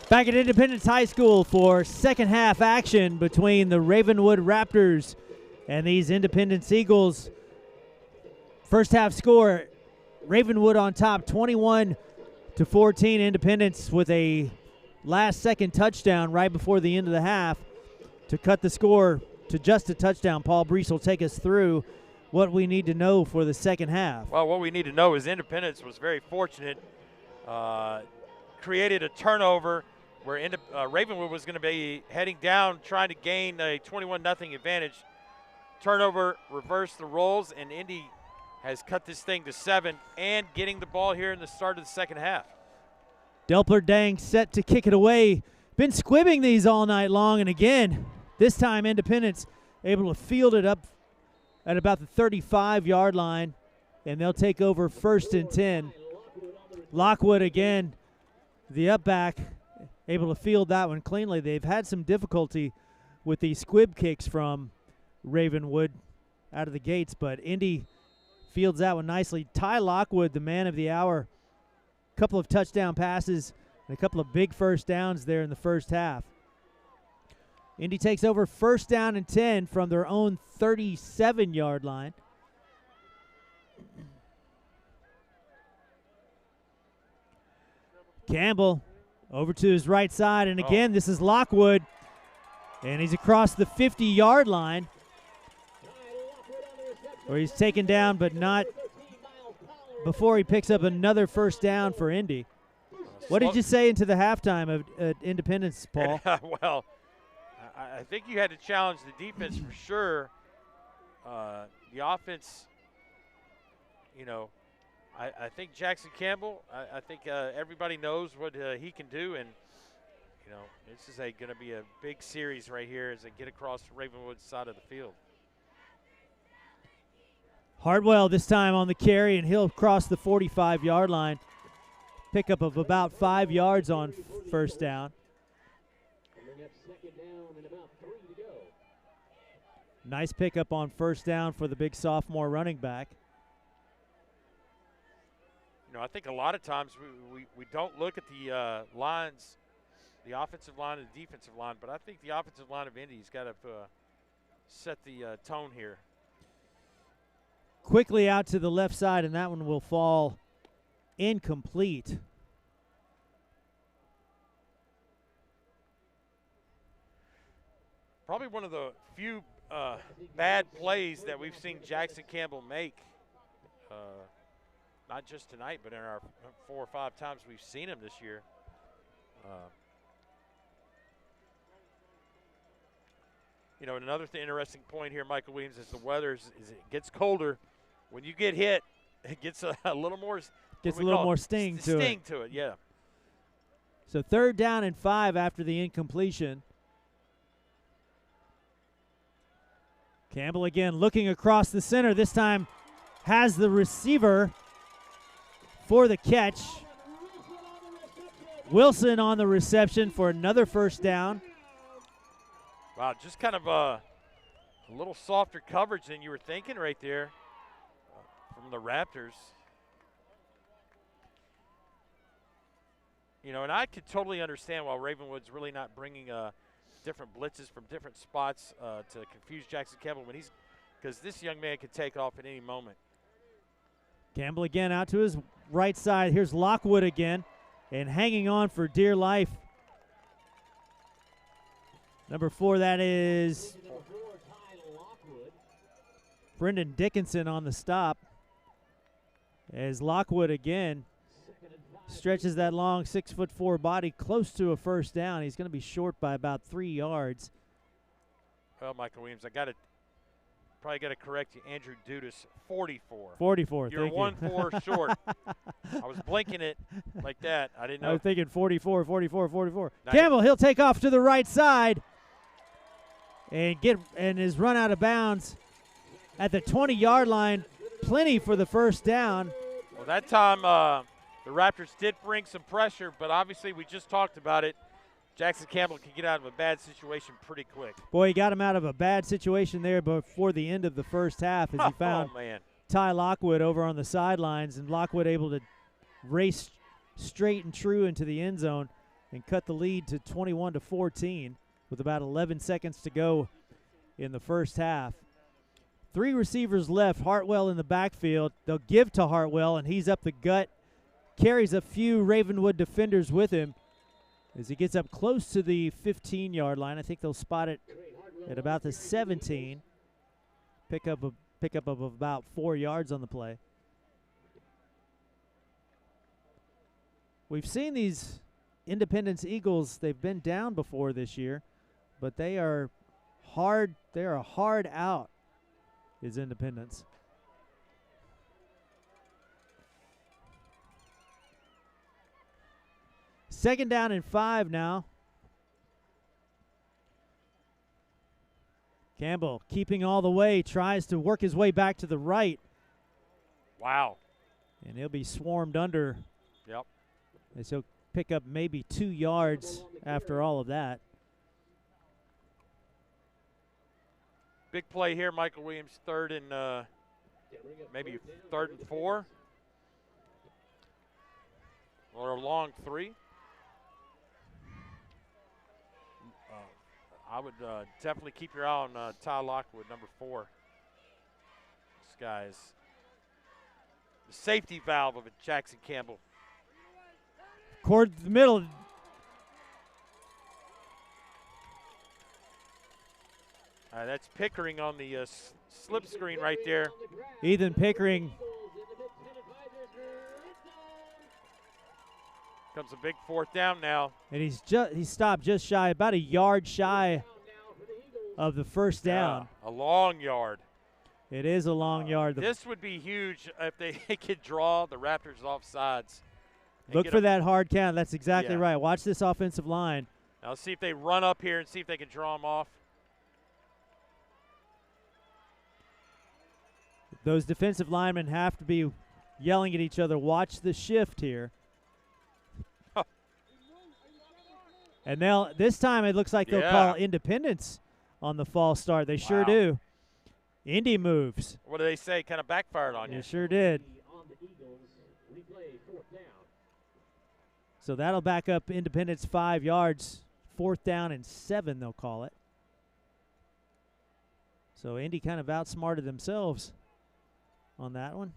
Back at Independence High School for second half action between the Ravenwood Raptors and these Independence Eagles. First half score, Ravenwood on top 21-14. Independence with a last second touchdown right before the end of the half to cut the score to just a touchdown. Paul Breece will take us through what we need to know for the second half. Well, what we need to know is Independence was very fortunate, created a turnover where Ravenwood was going to be heading down, trying to gain a 21-0 advantage. Turnover reversed the roles, and Indy has cut this thing to 7 and getting the ball here in the start of the second half. Delper Dang set to kick it away. Been squibbing these all night long, and again, this time Independence able to field it up at about the 35-yard line, and they'll take over 1st and 10. Lockwood again, the up back, able to field that one cleanly. They've had some difficulty with these squib kicks from Ravenwood out of the gates, but Indy fields that one nicely. Ty Lockwood, the man of the hour, a couple of touchdown passes and a couple of big first downs there in the first half. Indy takes over 1st down and 10 from their own 37-yard line. Campbell over to his right side, and again, this is Lockwood, and he's across the 50-yard line where he's taken down, but not before he picks up another first down for Indy. What did you say into the halftime of Independence, Paul? Well, I think you had to challenge the defense for sure. The offense, I think Jackson Campbell, I think everybody knows what he can do, and, this is going to be a big series right here as they get across Ravenwood's side of the field. Hartwell this time on the carry, and he'll cross the 45-yard line. Pickup of about 5 yards on first down. Nice pickup on first down for the big sophomore running back. I think a lot of times we don't look at the lines, the offensive line and the defensive line, but I think the offensive line of Indy's got to set the tone here. Quickly out to the left side, and that one will fall incomplete. Probably one of the few bad plays that we've seen Jackson Campbell make, not just tonight, but in our 4 or 5 times we've seen him this year. And another interesting point here, Michael Williams, is the weather is it gets colder. When you get hit, it gets a little more. Gets a little more sting to it. Sting to it, yeah. So 3rd down and 5 after the incompletion. Campbell again looking across the center. This time has the receiver for the catch. Wilson on the reception for another first down. Wow, just kind of a little softer coverage than you were thinking right there from the Raptors. And I could totally understand why Ravenwood's really not bringing different blitzes from different spots to confuse Jackson Campbell because this young man could take off at any moment. Campbell again out to his right side. Here's Lockwood again, and hanging on for dear life. Number 4, that is Brendan Dickinson on the stop. As Lockwood again stretches that long 6'4" body close to a first down. He's going to be short by about 3 yards. Well, Michael Williams, probably got to correct you. Andrew Dudas, 44. 44, You're 1-4 short. I was blinking it like that. I didn't know. I was thinking 44, 44, 44. Campbell, he'll take off to the right side and is run out of bounds at the 20-yard line. Plenty for the first down. Well, that time the Raptors did bring some pressure, but obviously we just talked about it. Jackson Campbell can get out of a bad situation pretty quick. Boy, he got him out of a bad situation there before the end of the first half as he found Ty Lockwood over on the sidelines, and Lockwood able to race straight and true into the end zone and cut the lead to 21-14 with about 11 seconds to go in the first half. 3 receivers left. Hartwell in the backfield. They'll give to Hartwell, and he's up the gut. Carries a few Ravenwood defenders with him as he gets up close to the 15-yard line. I think they'll spot it at about the 17. Pickup of about 4 yards on the play. We've seen these Independence Eagles. They've been down before this year, but they are hard. They are a hard out. Is Independence. Second down and 5 now. Campbell keeping all the way, tries to work his way back to the right. Wow. And he'll be swarmed under. Yep. And so pick up maybe 2 yards after all of that. Big play here, Michael Williams, 3rd and maybe 3rd and 4. Or a long 3. I would definitely keep your eye on Ty Lockwood, number 4. This guy is the safety valve of a Jackson Campbell. Cord to the middle. That's Pickering on the slip screen right there. Ethan Pickering. Comes a big 4th down now. And he stopped just shy, about a yard shy of the first down. A long yard. It is a long yard. This would be huge if they could draw the Raptors off sides. Look for that hard count. That's exactly Yeah. right. Watch this offensive line. Now let's see if they run up here and see if they can draw them off. Those defensive linemen have to be yelling at each other. Watch the shift here. And this time it looks like they'll call Independence on the false start. They sure do. Indy moves. What do they say? Kind of backfired on you. It sure did. So that'll back up Independence 5 yards. 4th down and 7, they'll call it. So Indy kind of outsmarted themselves on that one.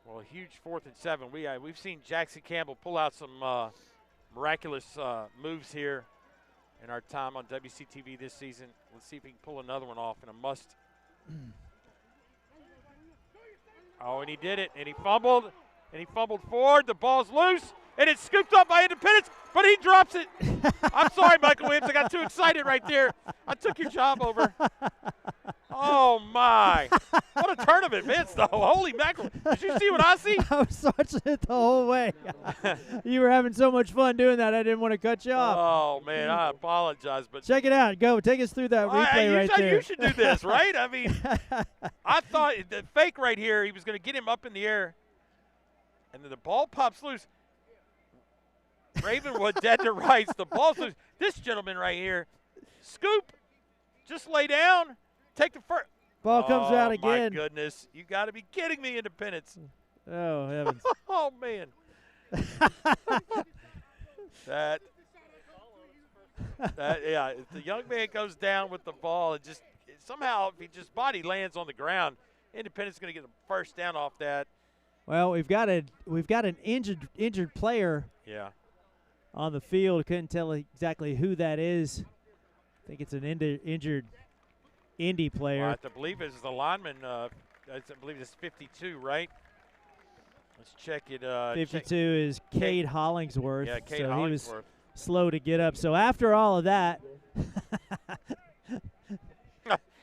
Well, a huge 4th and 7. We've seen Jackson Campbell pull out some miraculous moves here in our time on WCTV this season. Let's see if he can pull another one off in a must. Oh, and he did it, and he fumbled forward. The ball's loose, and it's scooped up by Independence, but he drops it. I'm sorry, Michael Williams. I got too excited right there. I took your job over. Oh, my. What a turn of events, though. Holy mackerel. Did you see what I see? I was watching it the whole way. You were having so much fun doing that, I didn't want to cut you off. Oh, man, I apologize. But check it out. Go. Take us through that replay right there. You should do this, right? I mean, I thought the fake right here, he was going to get him up in the air, and then the ball pops loose. Ravenwood dead to rights. The ball's loose. This gentleman right here, scoop, just lay down, take the first. Ball comes out again. My goodness. You got to be kidding me, Independence. Oh, heavens. Oh, man. Yeah, if the young man goes down with the ball, somehow if his body lands on the ground, Independence is going to get the first down off that. Well, we've got an injured player. Yeah. On the field. Couldn't tell exactly who that is. I think it's an injured Indy player. Well, I believe it's the lineman. I believe it's 52, right? Let's check it. 52 is Cade Hollingsworth. Yeah, Cade so Hollingsworth. He was slow to get up. So after all of that,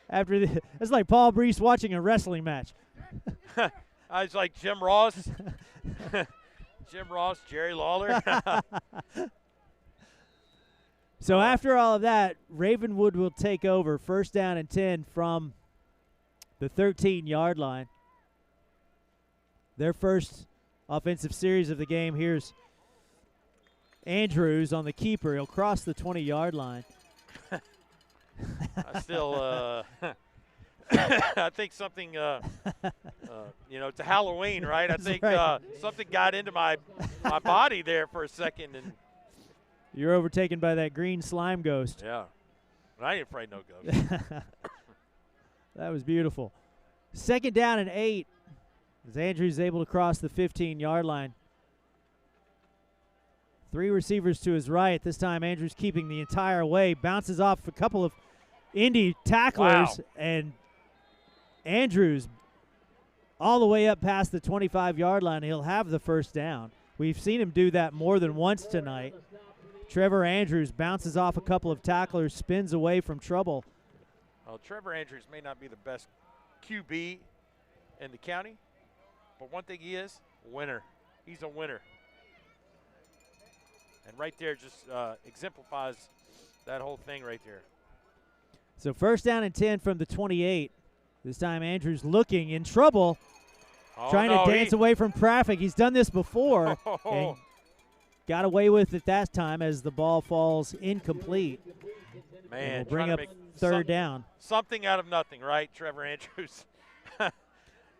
it's like Paul Breece watching a wrestling match. It's like Jim Ross. Jim Ross, Jerry Lawler. So after all of that, Ravenwood will take over. 1st down and 10 from the 13-yard line. Their first offensive series of the game. Here's Andrews on the keeper. He'll cross the 20-yard line. I still I think something, you know, it's a Halloween, right? I think right. something got into my body there for a second. And You're overtaken by that green slime ghost. yeah. But I ain't afraid no ghost. That was beautiful. 2nd down and 8 as Andrews able to cross the 15-yard line. 3 receivers to his right. This time Andrews keeping the entire way. Bounces off a couple of Indy tacklers. Wow. And Andrews all the way up past the 25-yard line. He'll have the 1st down. We've seen him do that more than once tonight. Trevor Andrews bounces off a couple of tacklers, spins away from trouble. Well, Trevor Andrews may not be the best QB in the county, but one thing he is, winner. He's a winner. And right there just exemplifies that whole thing right there. So 1st down and 10 from the 28. This time Andrews looking in trouble, trying to dance away from traffic. He's done this before and got away with it that time as the ball falls incomplete. Man, will bring up 3rd down. Something out of nothing, right, Trevor Andrews?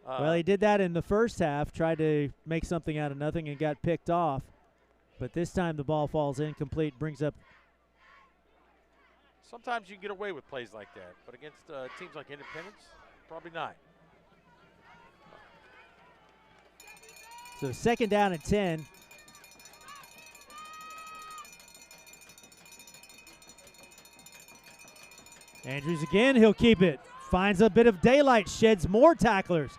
Well, he did that in the 1st half, tried to make something out of nothing and got picked off. But this time the ball falls incomplete, brings up. Sometimes you can get away with plays like that, but against teams like Independence, probably not. So 2nd down and 10. Andrews again, he'll keep it. Finds a bit of daylight, sheds more tacklers.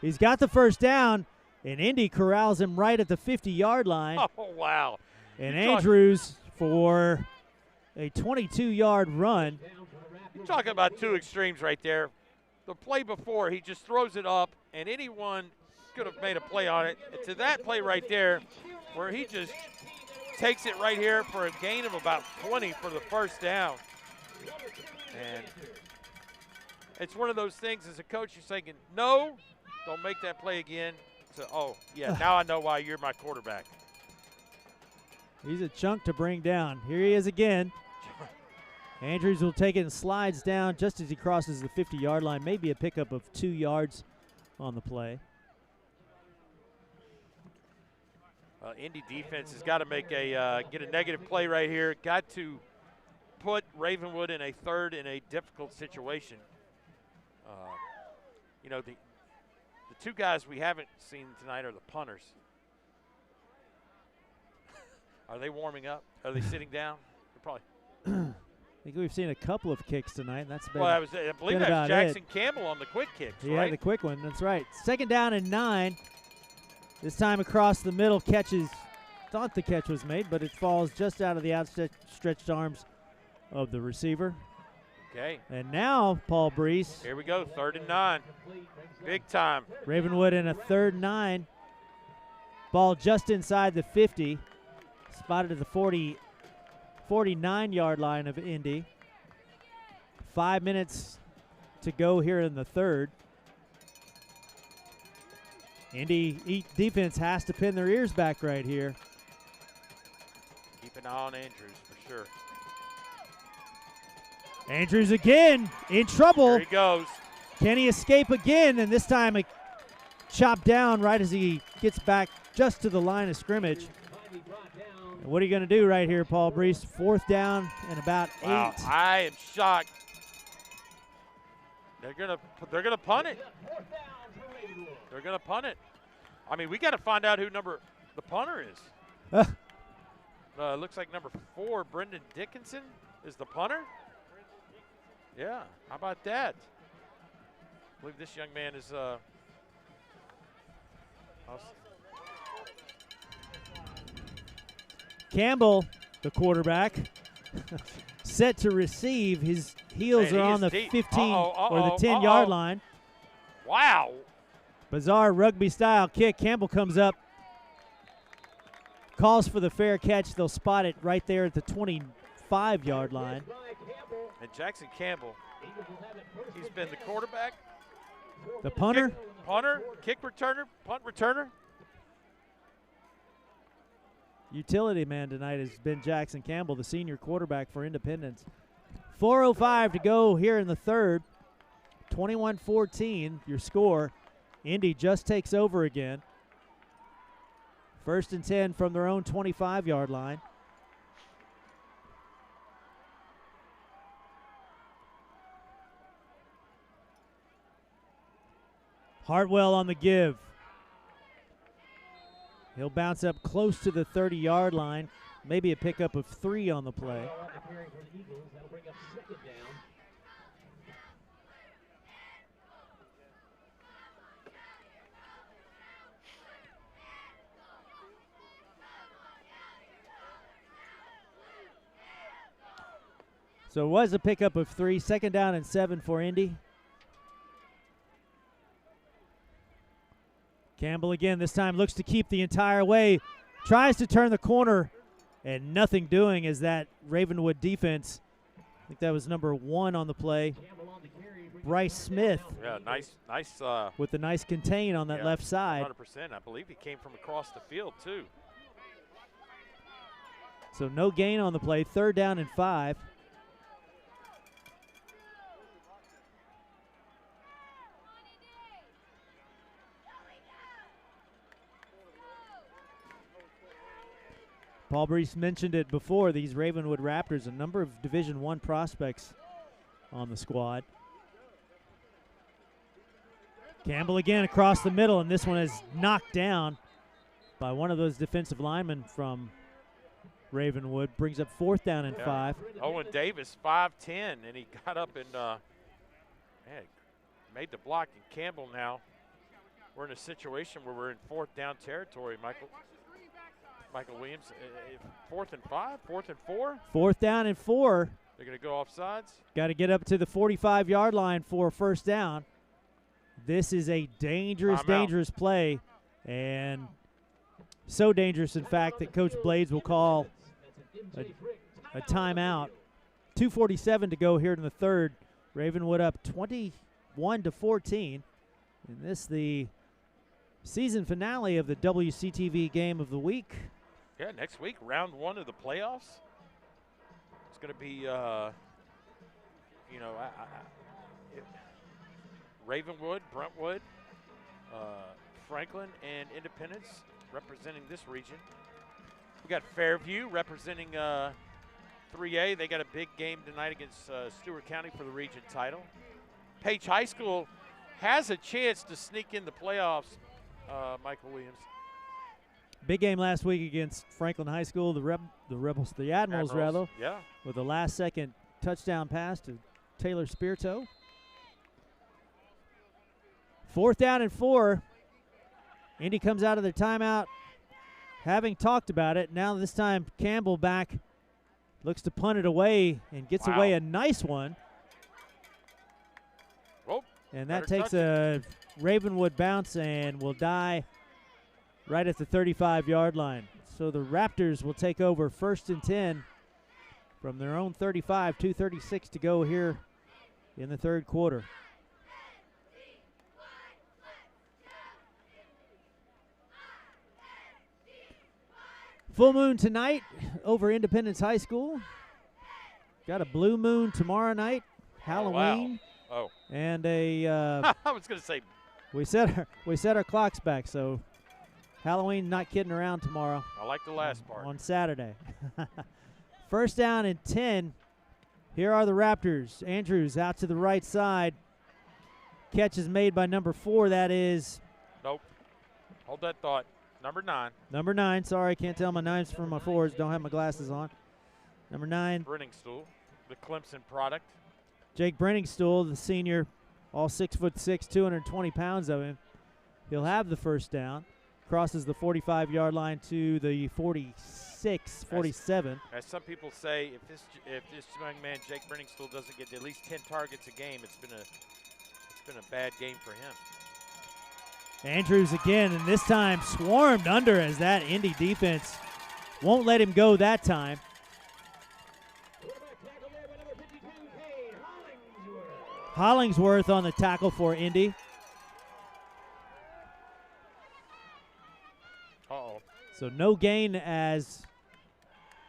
He's got the 1st down, and Indy corrals him right at the 50-yard line. Oh, wow. And Andrews for a 22-yard run. You're talking about 2 extremes right there. The play before, he just throws it up, and anyone could have made a play on it. And to that play right there, where he just takes it right here for a gain of about 20 for the 1st down. And it's one of those things as a coach, you're thinking, no, don't make that play again. So, oh, yeah, now I know why you're my quarterback. He's a chunk to bring down. Here he is again. Andrews will take it and slides down just as he crosses the 50-yard line. Maybe a pickup of 2 yards on the play. Indy defense has got to make get a negative play right here. Got to put Ravenwood in a 3rd in a difficult situation. You know, the 2 guys we haven't seen tonight are the punters. Are they warming up? Are they sitting down? They're probably. I think we've seen a couple of kicks tonight. And that's been. Well, I believe that was Jackson Campbell on the quick kicks. He right? had the quick one. That's right. 2nd down and 9. This time across the middle, catches. Thought the catch was made, but it falls just out of the outstretched arms of the receiver. Okay. And now, Paul Breece. Here we go, 3rd and 9. Big time. Ravenwood in a 3rd and 9. Ball just inside the 50. Spotted at the 49-yard line of Indy. 5 minutes to go here in the 3rd. Indy defense has to pin their ears back right here. Keep an eye on Andrews for sure. Andrews again in trouble. Here he goes. Can he escape again? And this time a chopped down right as he gets back just to the line of scrimmage. And what are you going to do right here, Paul Breece? 4th down and about 8. Wow, I am shocked. They're gonna punt it. They're gonna punt it. I mean, we got to find out who the punter is. Looks like number 4, Brendan Dickinson, is the punter. Yeah, how about that? I believe this young man is. Campbell, the quarterback, set to receive. His heels are on the 15 or the 10-yard line. Wow. Bizarre rugby-style kick. Campbell comes up, calls for the fair catch. They'll spot it right there at the 25-yard line. And Jackson Campbell, he's been the quarterback, the punter, kick returner, punt returner. Utility man tonight has been Jackson Campbell, the senior quarterback for Independence. 4:05 to go here in the 3rd. 21-14, your score. Indy just takes over again. 1st and 10 from their own 25-yard line. Hartwell on the give. He'll bounce up close to the 30-yard line. Maybe a pickup of 3 on the play. So it was a pickup of 3. 2nd down and 7 for Indy. Campbell again, this time looks to keep the entire way. Tries to turn the corner, and nothing doing as that Ravenwood defense. I think that was number 1 on the play. Bryce Smith. Yeah, nice. With the nice contain on that left side. 100%. I believe he came from across the field, too. So no gain on the play. 3rd down and 5. Paul Breece mentioned it before, these Ravenwood Raptors, a number of Division I prospects on the squad. Campbell again across the middle, and this one is knocked down by one of those defensive linemen from Ravenwood. Brings up 4th down and 5. Owen Davis, 5'10", and he got up and made the block. And Campbell now, we're in a situation where we're in 4th down territory, Michael Williams. 4th and 5, 4th and 4. 4th down and 4. They're going to go offsides. Got to get up to the 45-yard line for a 1st down. This is a dangerous play, and so dangerous, in fact, that Coach Blades will call a timeout. 2:47 to go here in the 3rd. Ravenwood up 21-14. And this the season finale of the WCTV Game of the Week. Yeah, next week, round 1 of the playoffs. It's going to be, Ravenwood, Brentwood, Franklin, and Independence representing this region. We got Fairview representing 3A. They got a big game tonight against Stewart County for the region title. Page High School has a chance to sneak in the playoffs, Michael Williams. Big game last week against Franklin High School. The Admirals, rather. Yeah. With a last-second touchdown pass to Taylor Spirito. 4th down and 4. Indy comes out of their timeout, having talked about it. Now this time Campbell back, looks to punt it away and gets away a nice one. Oh, and that takes a Ravenwood bounce and will die right at the 35-yard line. So the Raptors will take over 1st and 10 from their own 35, 2:36 to go here in the 3rd quarter. Full moon tonight over Independence High School. Got a blue moon tomorrow night, Halloween. Oh. And a I was going to say. We set our clocks back, so Halloween not kidding around tomorrow. I like the last part. On Saturday. 1st down and 10. Here are the Raptors. Andrews out to the right side. Catch is made by number 4. That is. Nope. Hold that thought. Number 9. Number 9. Sorry, can't tell my 9s from my 4s. Don't have my glasses on. Number 9. Brenningstool, the Clemson product. Jake Brenningstool, the senior, all 6'6", 220 pounds of him. He'll have the 1st down. Crosses the 45-yard line to the 46, 47. As some people say, if this young man Jake Brenningstool doesn't get at least 10 targets a game, it's been a bad game for him. Andrews again, and this time swarmed under as that Indy defense won't let him go that time. Hollingsworth on the tackle for Indy. Uh-oh. So no gain as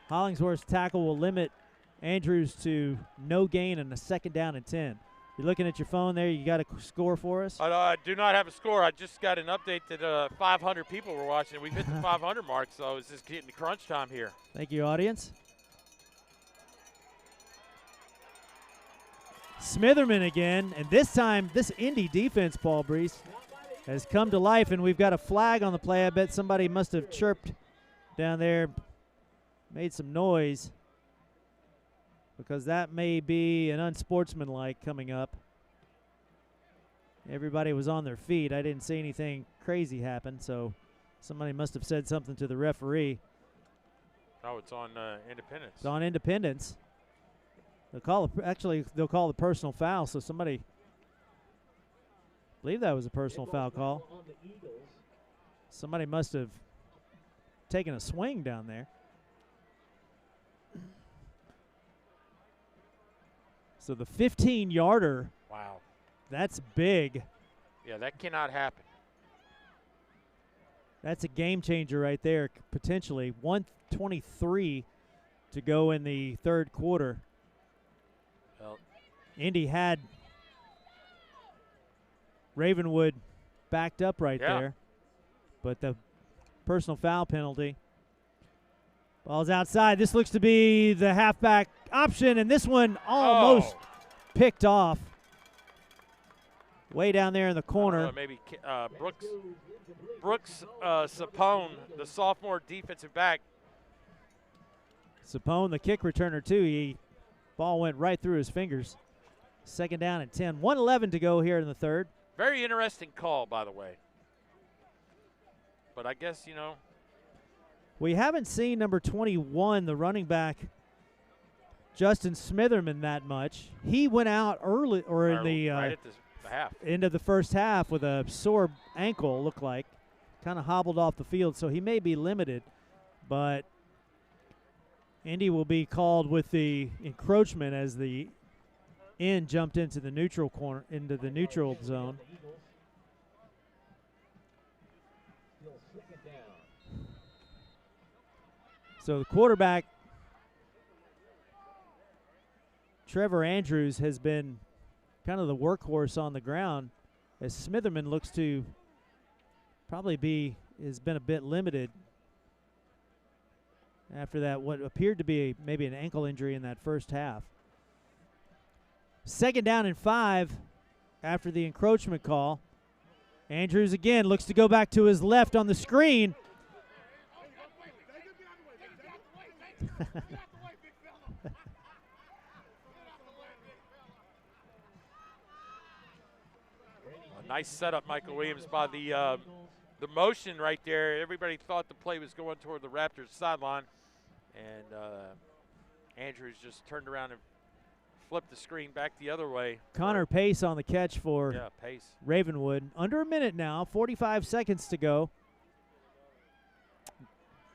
Hollingsworth's tackle will limit Andrews to no gain and a 2nd down and 10. You looking at your phone there? You got a score for us? I do not have a score. I just got an update that 500 people were watching. We've hit the 500 mark, so it's just getting to crunch time here. Thank you, audience. Smitherman again, and this time this Indy defense, Paul Breece, has come to life, and we've got a flag on the play. I bet somebody must have chirped down there, made some noise, because that may be an unsportsmanlike coming up. Everybody was on their feet. I didn't see anything crazy happen, so somebody must have said something to the referee. Oh, it's on Independence. It's on Independence. They'll call the personal foul, so somebody, I believe that was a personal foul call. Somebody must have taken a swing down there. So the 15-yarder. Wow. That's big. Yeah, that cannot happen. That's a game changer right there, potentially. 1:23 to go in the third quarter. Well, Indy had Ravenwood backed up right there. But the personal foul penalty. Ball's outside. This looks to be the halfback option, and this one almost picked off. Way down there in the corner. Maybe Brooks Sapone, the sophomore defensive back. Sapone, the kick returner, too. Ball went right through his fingers. Second down and 10. 1:11 to go here in the third. Very interesting call, by the way. But I guess, we haven't seen number 21, the running back, Justin Smitherman, that much. He went out early, or in the right at the half. End of the first half with a sore ankle, looked like. Kind of hobbled off the field, so he may be limited. But Indy will be called with the encroachment as the end jumped into the neutral corner, into the neutral zone. So the quarterback, Trevor Andrews, has been kind of the workhorse on the ground, as Smitherman looks to probably has been a bit limited after that, what appeared to be maybe an ankle injury in that first half. Second down and 5 after the encroachment call. Andrews again looks to go back to his left on the screen. Nice setup, Michael Williams, by the motion right there. Everybody thought the play was going toward the Raptors sideline, and Andrews just turned around and flipped the screen back the other way. Connor Pace on the catch for Pace. Ravenwood. Under a minute now, 45 seconds to go.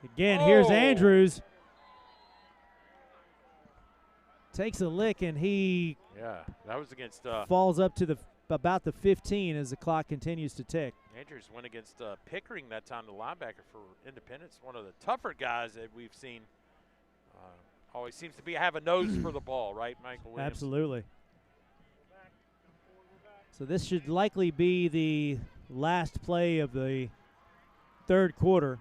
Again, here's Andrews. Takes a lick, and he that was against falls up to about the 15 as the clock continues to tick. Andrews went against Pickering that time, the linebacker for Independence, one of the tougher guys that we've seen. Always seems to have a nose for the ball, right, Michael Williams? Absolutely. So this should likely be the last play of the third quarter.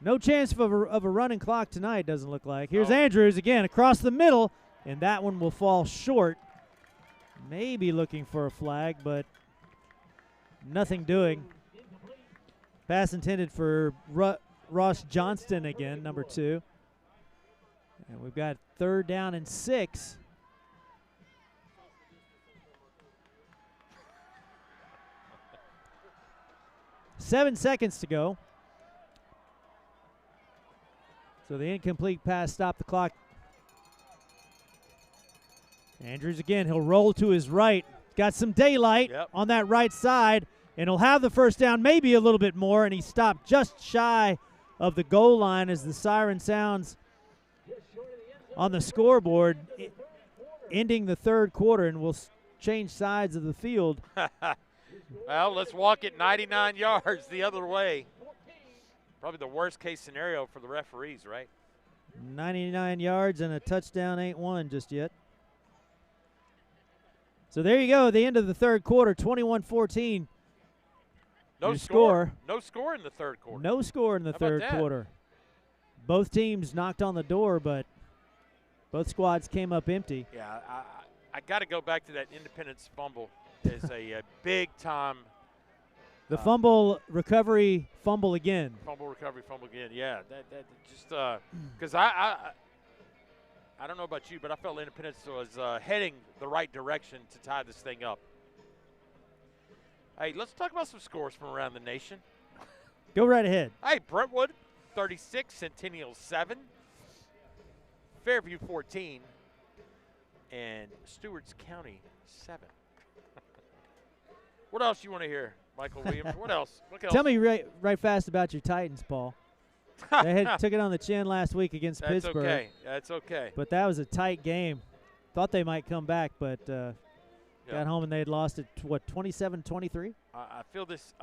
No chance of a running clock tonight, doesn't look like. Here's Andrews again across the middle, and that one will fall short. Maybe looking for a flag, but nothing doing. Pass intended for Ross Johnston again, number 2. And we've got third down and 6. Seven seconds to go. So the incomplete pass stopped the clock. Andrews again, he'll roll to his right. Got some daylight on that right side, and he'll have the first down, maybe a little bit more, and he stopped just shy of the goal line as the siren sounds on the scoreboard, ending the third quarter, and we'll change sides of the field. Well, let's walk it 99 yards the other way. Probably the worst case scenario for the referees, right? 99 yards and a touchdown ain't won just yet. So there you go, the end of the third quarter, 21-14. No Your score. No score in the third quarter. No score in the How about third that? quarter. Both teams knocked on the door, but both squads came up empty. Yeah, I got to go back to that Independence fumble. Is a big time. The fumble recovery, fumble again. Fumble recovery, fumble again. Yeah, that just because I don't know about you, but I felt Independence was heading the right direction to tie this thing up. Hey, let's talk about some scores from around the nation. Go right ahead. Hey, Brentwood, 36, Centennial 7, Fairview 14, and Stewart's County 7. What else you want to hear, Michael Williams? What else? What else? Tell me right fast about your Titans, Paul. They took it on the chin last week against That's Pittsburgh. okay. That's okay. But that was a tight game. Thought they might come back, but got home and they had lost it, 27-23? I feel this,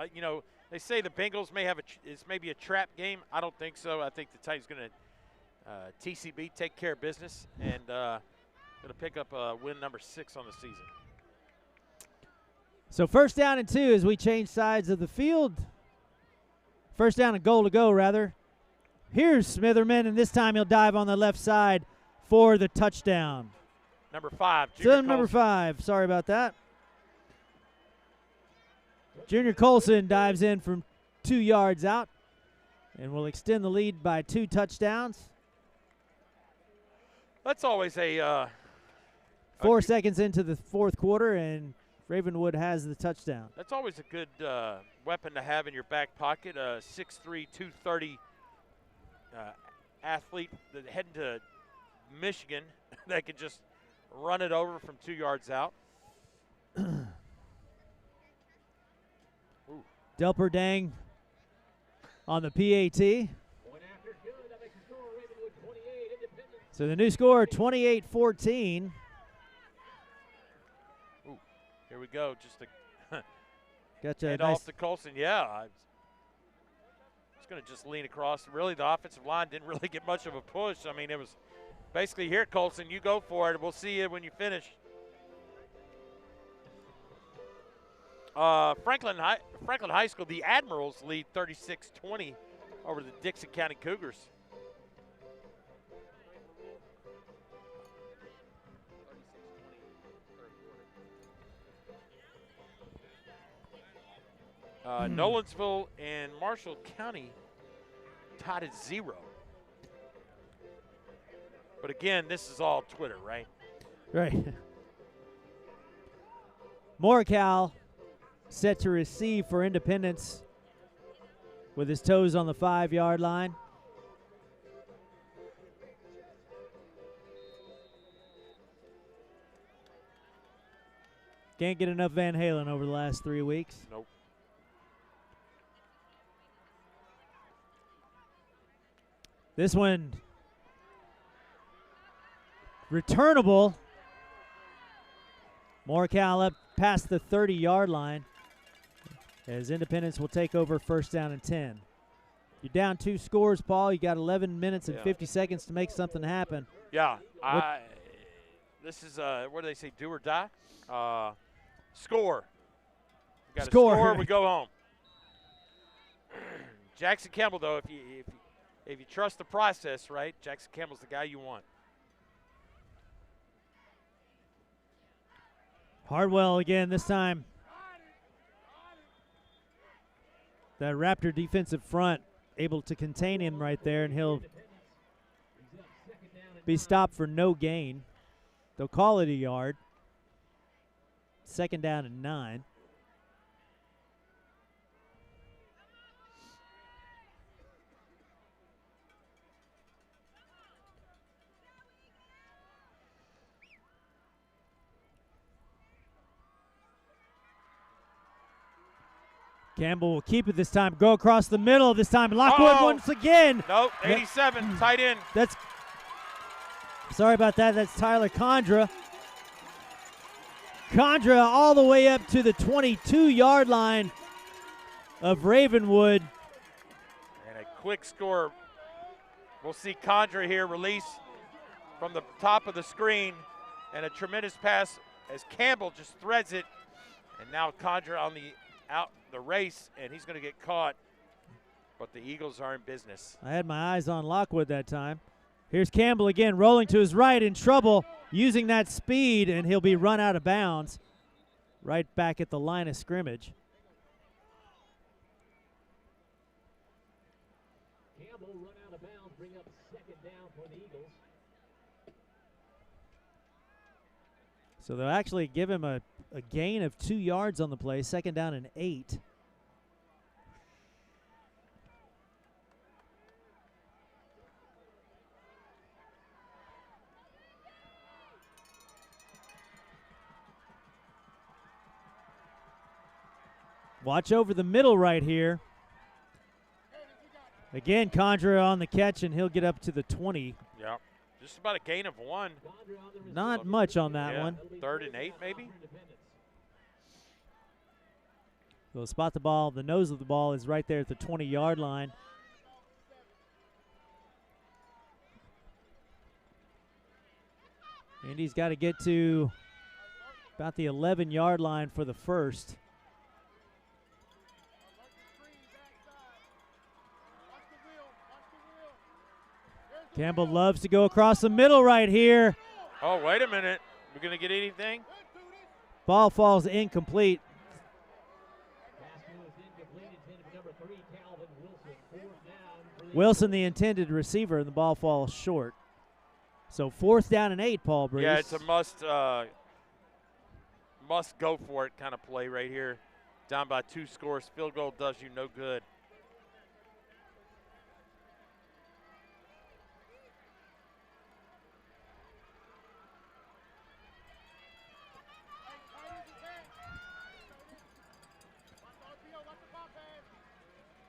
they say the Bengals may have it's maybe a trap game. I don't think so. I think the Titans going to TCB, take care of business, and going to pick up win number 6 on the season. So first down and 2 as we change sides of the field. First down and goal to go, rather. Here's Smitherman, and this time he'll dive on the left side for the touchdown. Number 5. Still number 5. Sorry about that. Junior Colson dives in from 2 yards out and will extend the lead by 2 touchdowns. That's always a 4 seconds into the fourth quarter, and Ravenwood has the touchdown. That's always a good weapon to have in your back pocket. A 6'3", 230 athlete that heading to Michigan that could just run it over from 2 yards out. Delper Dang on the PAT. So the new score, 28-14. Here we go. Just a Gotcha. head Nice. off to Colson. Yeah. It's going to just lean across. Really, the offensive line didn't really get much of a push. I mean, it was basically, here, Colson, you go for it. We'll see you when you finish. Franklin High School, the Admirals lead 36-20 over the Dixon County Cougars. Nolensville and Marshall County tied at 0. But again, this is all Twitter, right? Right. Morcal set to receive for Independence with his toes on the 5-yard line. Can't get enough Van Halen over the last 3 weeks. Nope. This one returnable. Morcal up past the 30-yard line as Independence will take over first down and 10. You're down 2 scores, Paul. You got 11 minutes and 50 seconds to make something happen. Yeah. This is, what do they say, do or die? Score. Got to score, we go home. Jackson Campbell, though, if you trust the process, right, Jackson Campbell's the guy you want. Hardwell again this time. That Raptor defensive front able to contain him right there, and he'll be stopped for no gain. They'll call it a yard. Second down and 9. Campbell will keep it this time. Go across the middle this time. Lockwood once again. Nope, 87, tight end. Sorry about that. That's Tyler Condra. Condra all the way up to the 22-yard line of Ravenwood. And a quick score. We'll see Condra here release from the top of the screen, and a tremendous pass as Campbell just threads it. And now Condra on the race, and he's going to get caught. But the Eagles are in business. I had my eyes on Lockwood that time. Here's Campbell again, rolling to his right, in trouble, using that speed, and he'll be run out of bounds right back at the line of scrimmage. Campbell run out of bounds, bring up second down for the Eagles. So they'll actually give him a gain of 2 yards on the play, second down and 8. Watch over the middle right here. Again, Condra on the catch, and he'll get up to the 20. Yep. Just about a gain of 1. Not much on that one. 3rd and 8, maybe? They'll spot the ball. The nose of the ball is right there at the 20-yard line. And he's got to get to about the 11-yard line for the first. Campbell loves to go across the middle right here. Oh, wait a minute. We're going to get anything? Ball falls incomplete. Wilson, the intended receiver, and the ball falls short. So 4th down and 8, Paul Breece. Yeah, it's a must go for it kind of play right here. Down by 2 scores. Field goal does you no good.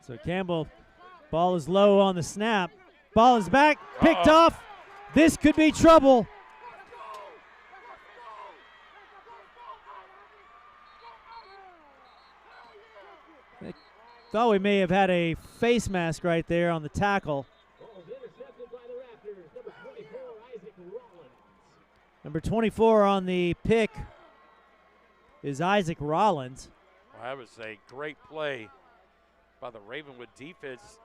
So Campbell, ball is low on the snap. Ball is back, picked off. This could be trouble. I thought we may have had a face mask right there on the tackle. Number 24 on the pick is Isaac Rollins. Well, that was a great play by the Ravenwood defense.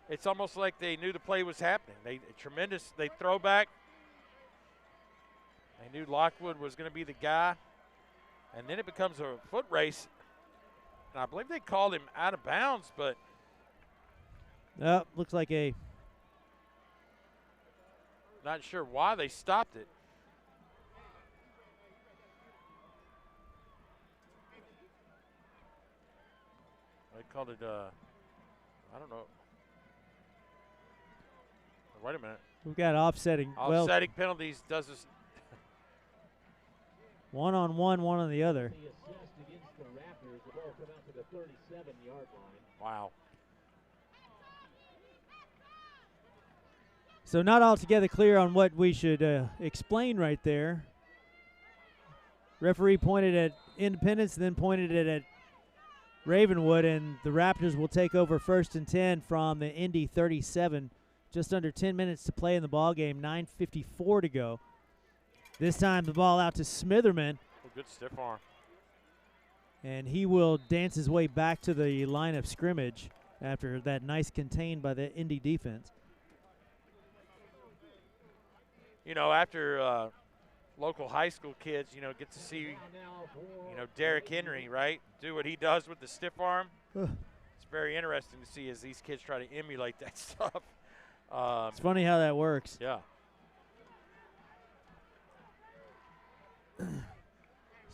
It's almost like they knew the play was happening. They throw back. They knew Lockwood was going to be the guy. And then it becomes a foot race. And I believe they called him out of bounds, but looks like a. Not sure why they stopped it. They called it, I don't know. Wait a minute. We've got offsetting. Offsetting penalties does this. One on one, one on the other. Wow. So not altogether clear on what we should explain right there. Referee pointed at Independence, then pointed it at Ravenwood, and the Raptors will take over 1st and 10 from the Indy 37. Just under 10 minutes to play in the ball game, 9:54 to go. This time the ball out to Smitherman. Oh, good stiff arm. And he will dance his way back to the line of scrimmage after that nice contain by the Indy defense. You know, after local high school kids, get to see, Derrick Henry, right, do what he does with the stiff arm. It's very interesting to see as these kids try to emulate that stuff. It's funny how that works. Yeah.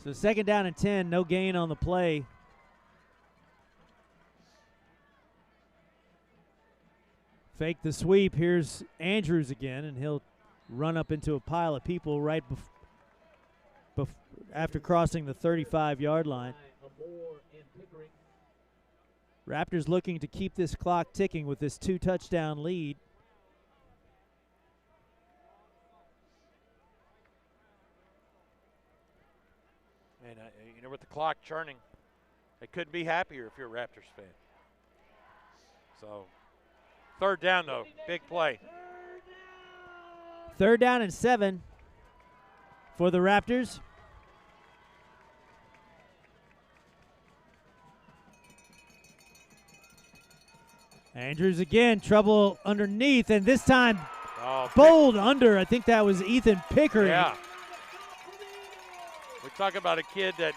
So 2nd down and 10, no gain on the play. Fake the sweep. Here's Andrews again, and he'll run up into a pile of people right after crossing the 35-yard line. Raptors looking to keep this clock ticking with this 2-touchdown lead. And, with the clock churning, they couldn't be happier if you're a Raptors fan. So, 3rd down, though, big play. 3rd down and 7 for the Raptors. Andrews again, trouble underneath, and this time Oh, bowled under. I think that was Ethan Pickering. Yeah. We talk about a kid that,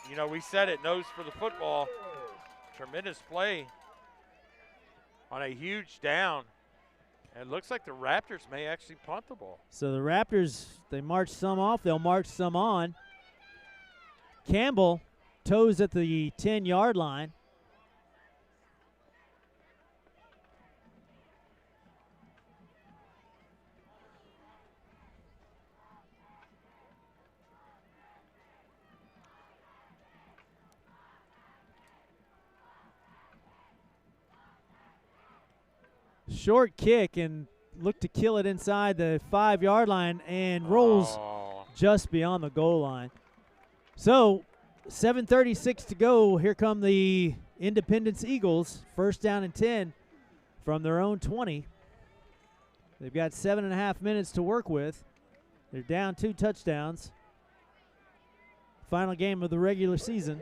you know, we said it, knows for the football. Tremendous play on a huge down. And it looks like the Raptors may actually punt the ball. So the Raptors, they march some off. They'll march some on. Campbell toes at the 10-yard line. Short kick and looked to kill it inside the 5-yard line and rolls just beyond the goal line. So 7:36 to go. Here come the Independence Eagles. First down and 10 from their own 20. They've got 7.5 minutes to work with. They're down 2 touchdowns. Final game of the regular season.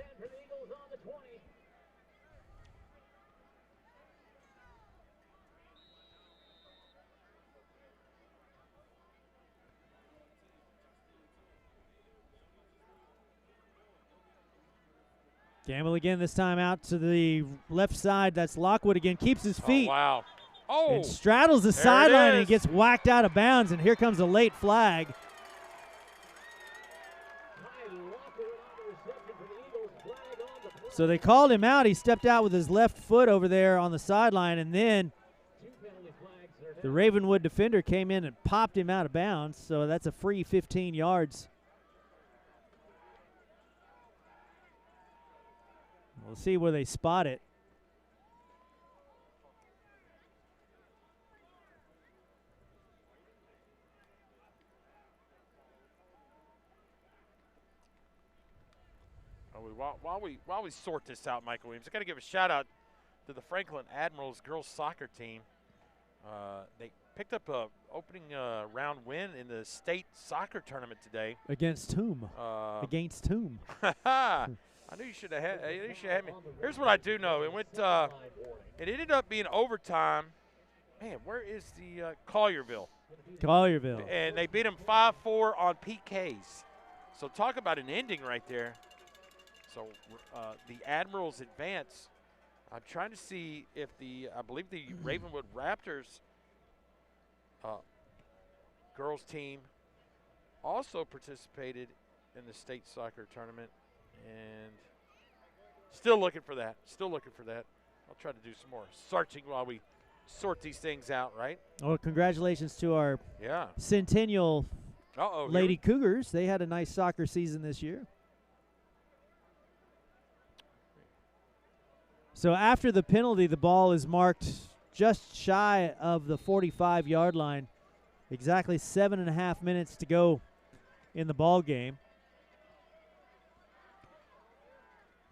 Campbell again, this time out to the left side. That's Lockwood again. Keeps his feet. Oh, wow. Oh. And straddles the sideline and gets whacked out of bounds. And here comes a late flag. So they called him out. He stepped out with his left foot over there on the sideline. And then the Ravenwood defender came in and popped him out of bounds. So that's a free 15 yards. We'll see where they spot it. While we sort this out, Michael Williams, I got to give a shout out to the Franklin Admirals girls soccer team. They picked up a opening round win in the state soccer tournament today. Against whom? Against whom? I knew you should have had me. Here's what I do know. It went. It ended up being overtime. Man, where is the Collierville? Collierville. And they beat them 5-4 on PKs. So talk about an ending right there. So the Admirals advance. I'm trying to see if I believe the Ravenwood Raptors girls team also participated in the state soccer tournament. And still looking for that. I'll try to do some more searching while we sort these things out, right? Well, congratulations to our Centennial Lady Cougars. They had a nice soccer season this year. So after the penalty, the ball is marked just shy of the 45-yard line. Exactly 7.5 minutes to go in the ball game.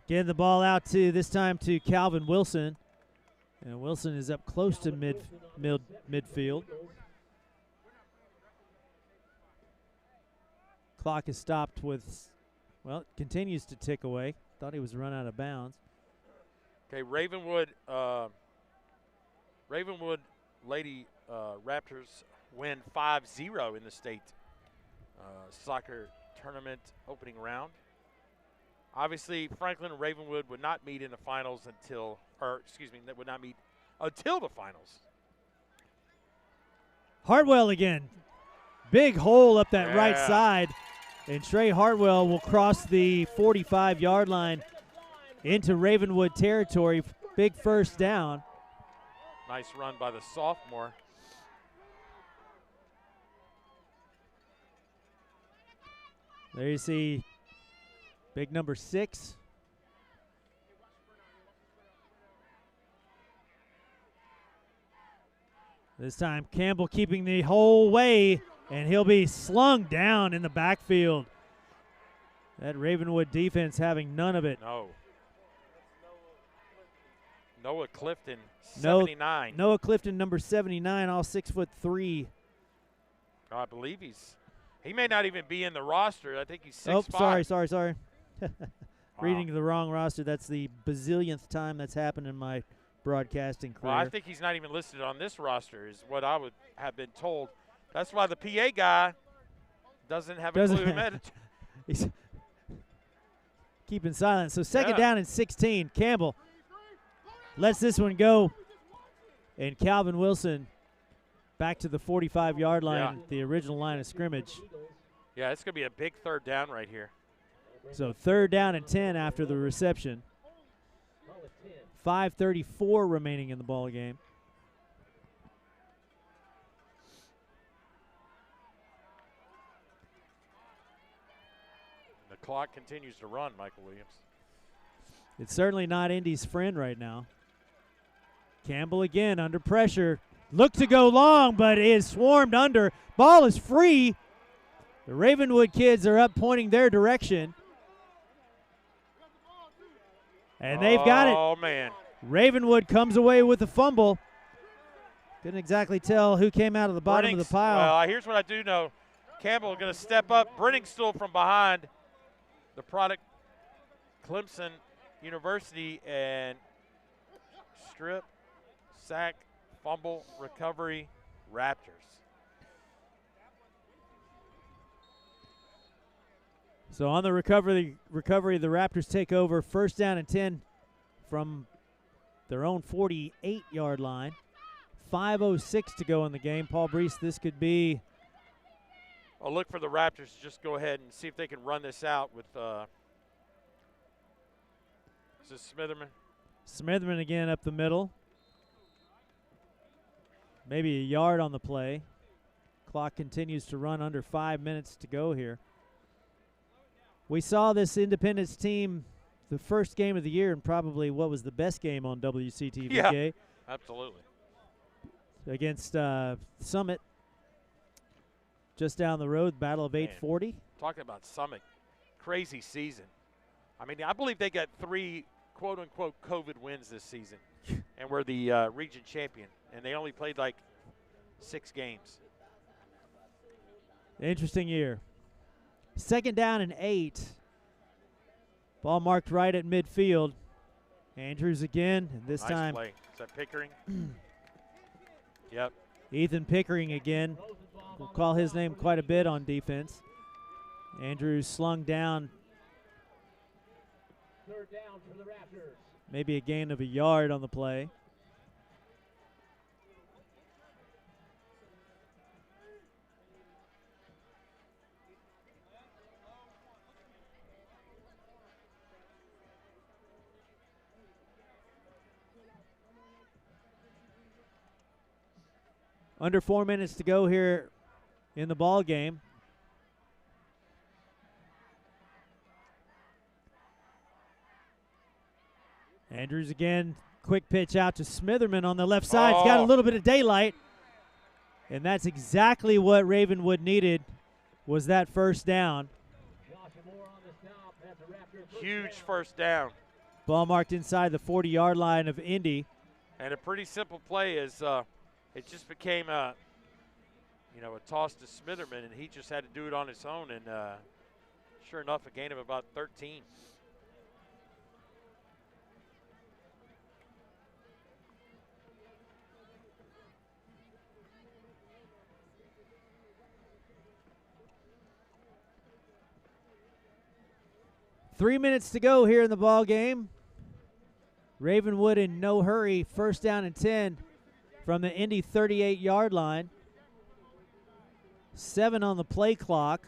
Getting the ball out to this time to Calvin Wilson. And Wilson is up close to midfield. Clock is stopped with, well, it continues to tick away. Thought he was run out of bounds. Okay, Ravenwood Lady Raptors win 5-0 in the state soccer tournament opening round. Obviously, Franklin and Ravenwood would not meet in the finals until the finals. Hartwell again. Big hole up that right side. And Trey Hartwell will cross the 45-yard line into Ravenwood territory. Big first down. Nice run by the sophomore. There you see big number 6. This time Campbell keeping the whole way, and he'll be slung down in the backfield. That Ravenwood defense having none of it. No. Noah Clifton, 79. Noah Clifton, number 79, all 6'3". I believe he may not even be in the roster. I think he's 6'5". Oh, sorry. Reading the wrong roster. That's the bazillionth time that's happened in my broadcasting career. Well, I think he's not even listed on this roster is what I would have been told. That's why the PA guy doesn't have a clue who made it. He's keeping silent. So second down and 16. Campbell lets this one go. And Calvin Wilson back to the 45-yard line, the original line of scrimmage. Yeah, it's going to be a big third down right here. So third down and 10 after the reception. 5:34 remaining in the ball game. The clock continues to run, Michael Williams. It's certainly not Indy's friend right now. Campbell again under pressure. Looked to go long, but is swarmed under. Ball is free. The Ravenwood kids are up pointing their direction. And they've got it. Oh, man. Ravenwood comes away with the fumble. Couldn't exactly tell who came out of the bottom of the pile. Well, here's what I do know. Campbell going to step up. Brenningstool from behind. The product, Clemson University, and strip, sack, fumble, recovery, Raptors. So on the recovery, the Raptors take over. First down and 10 from their own 48-yard line. 5:06 to go in the game. Paul Breece, this could be. I'll look for the Raptors to just go ahead and see if they can run this out with is this Smitherman? Smitherman again up the middle. Maybe a yard on the play. Clock continues to run, under 5 minutes to go here. We saw this Independence team the first game of the year and probably what was the best game on WCTV. Yeah, absolutely. Against Summit. Just down the road, Battle of 840. Talking about Summit, crazy season. I mean, I believe they got 3 quote-unquote COVID wins this season and were the region champion, and they only played like 6 games. Interesting year. Second down and 8. Ball marked right at midfield. Andrews again, and this nice time. Play. Is that Pickering? Yep. Ethan Pickering again. We'll call his name quite a bit on defense. Andrews slung down. Third down for the Raptors. Maybe a gain of a yard on the play. Under 4 minutes to go here in the ball game. Andrews again, quick pitch out to Smitherman on the left side. He's got a little bit of daylight. And that's exactly what Ravenwood needed, was that first down. Huge first down. Ball marked inside the 40-yard line of Indy. And a pretty simple play is it just became a toss to Smitherman, and he just had to do it on his own. And sure enough, a gain of about 13. Three minutes to go here in the ball game. Ravenwood in no hurry. First down and 10 from the Indy 38-yard line. 7 on the play clock.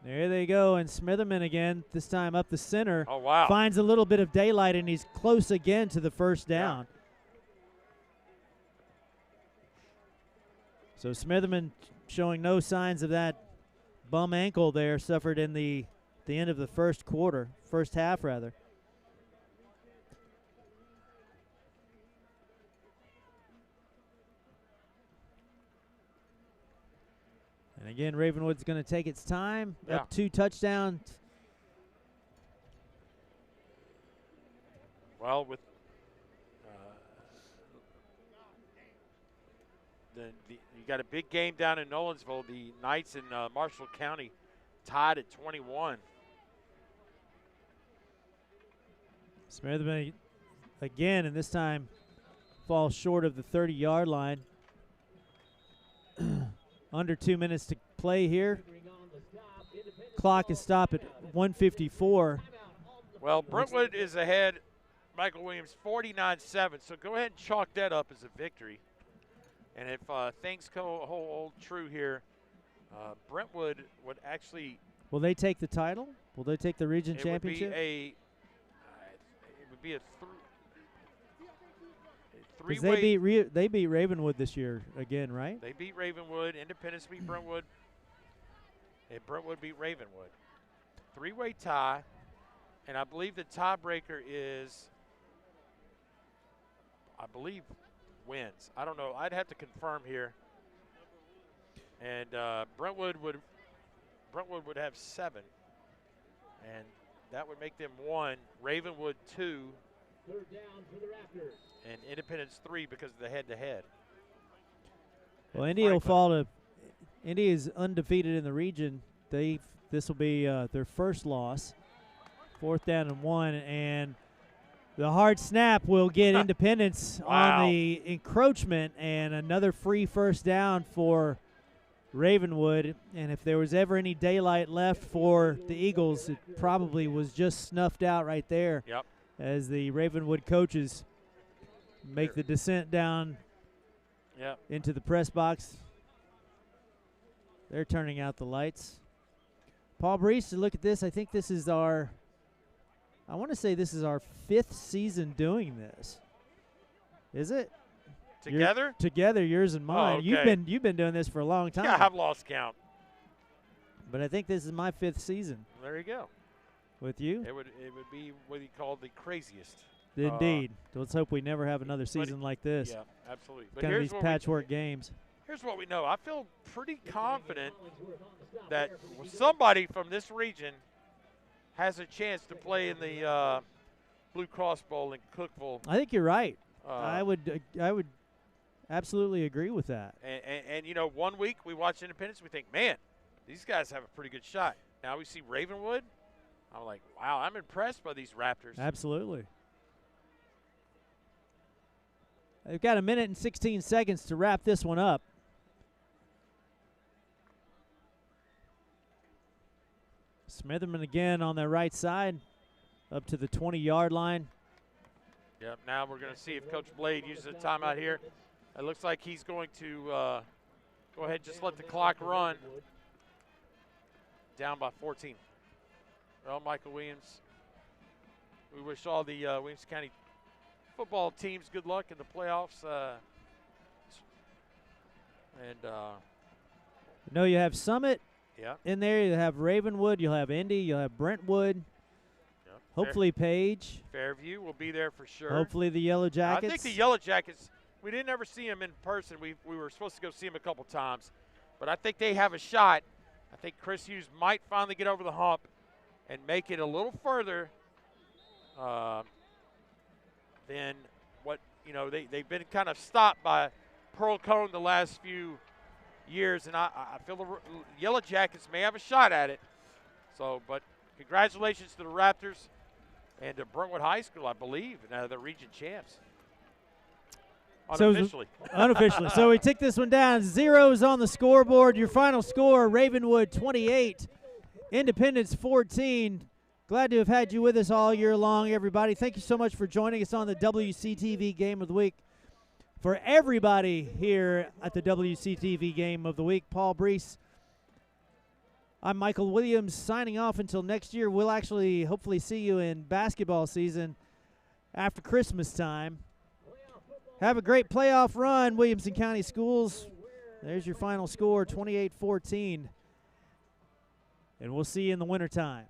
There they go, and Smitherman again, this time up the center. Oh, wow. Finds a little bit of daylight, and he's close again to the first down. Yeah. So Smitherman showing no signs of that bum ankle there, suffered in the end of the first half rather. And again, Ravenwood's going to take its time. Yeah. Up 2 touchdowns. Well, with you got a big game down in Nolensville. The Knights in Marshall County tied at 21. Smitherman again, and this time falls short of the 30-yard line. Under 2 minutes to play here. Clock is stopped at 1:54. Well, Brentwood is ahead, Michael Williams, 49-7. So go ahead and chalk that up as a victory. And if things hold true here, Brentwood would actually. Will they take the title? Will they take the region championship? It would be a three-way. They beat Ravenwood this year again, right? They beat Ravenwood. Independence beat Brentwood. And Brentwood beat Ravenwood. Three-way tie. And I believe the tiebreaker is, wins. I don't know. I'd have to confirm here. And Brentwood would have 7. And that would make them 1. Ravenwood 2. Third down for the Raptors. And Independence 3 because of the head-to-head. Well, Indy is undefeated in the region. This will be their first loss. 4th down and 1, and the hard snap will get Independence on the encroachment, and another free first down for Ravenwood. And if there was ever any daylight left for the Eagles, it probably was just snuffed out right there. Yep. As the Ravenwood coaches make the descent down into the press box. They're turning out the lights. Paul Breece, look at this. I think this is our 5th season doing this. Is it? Together? Together, yours and mine. Oh, okay. You've been doing this for a long time. Yeah, I've lost count. But I think this is my 5th season. There you go. With you? It would be what he called the craziest. Indeed. Let's hope we never have another season like this. Yeah, absolutely. But Kind of these patchwork games. Here's what we know. I feel pretty confident that somebody from this region has a chance to play in the Blue Cross Bowl in Cookeville. I think you're right. I would absolutely agree with that. And you know, one week we watch Independence, we think, man, these guys have a pretty good shot. Now we see Ravenwood. I'm like, wow, I'm impressed by these Raptors. Absolutely. They've got 1 minute and 16 seconds to wrap this one up. Smitherman again on their right side, up to the 20-yard line. Yep, now we're going to see if Coach Blade uses a timeout here. It looks like he's going to go ahead and just let the clock run. Down by 14. Well, Michael Williams, we wish all the Williamson County football teams good luck in the playoffs. I know you have Summit in there. You have Ravenwood. You'll have Indy. You'll have Brentwood. Yep. Hopefully Page. Fairview will be there for sure. Hopefully the Yellow Jackets. I think the Yellow Jackets, we didn't ever see them in person. We were supposed to go see them a couple times. But I think they have a shot. I think Chris Hughes might finally get over the hump and make it a little further than what, you know, they've been kind of stopped by Pearl Cone the last few years, and I feel the Yellow Jackets may have a shot at it. So, but congratulations to the Raptors and to Brentwood High School, I believe, now the region champs. Unofficially. Unofficially. So we take this one down. Zeros on the scoreboard. Your final score, Ravenwood 28, Independence 14. Glad to have had you with us all year long, everybody. Thank you so much for joining us on the WCTV Game of the Week. For everybody here at the WCTV Game of the Week, Paul Breece, I'm Michael Williams signing off until next year. We'll actually hopefully see you in basketball season after Christmas time. Have a great playoff run, Williamson County Schools. There's your final score, 28-14. And we'll see you in the wintertime.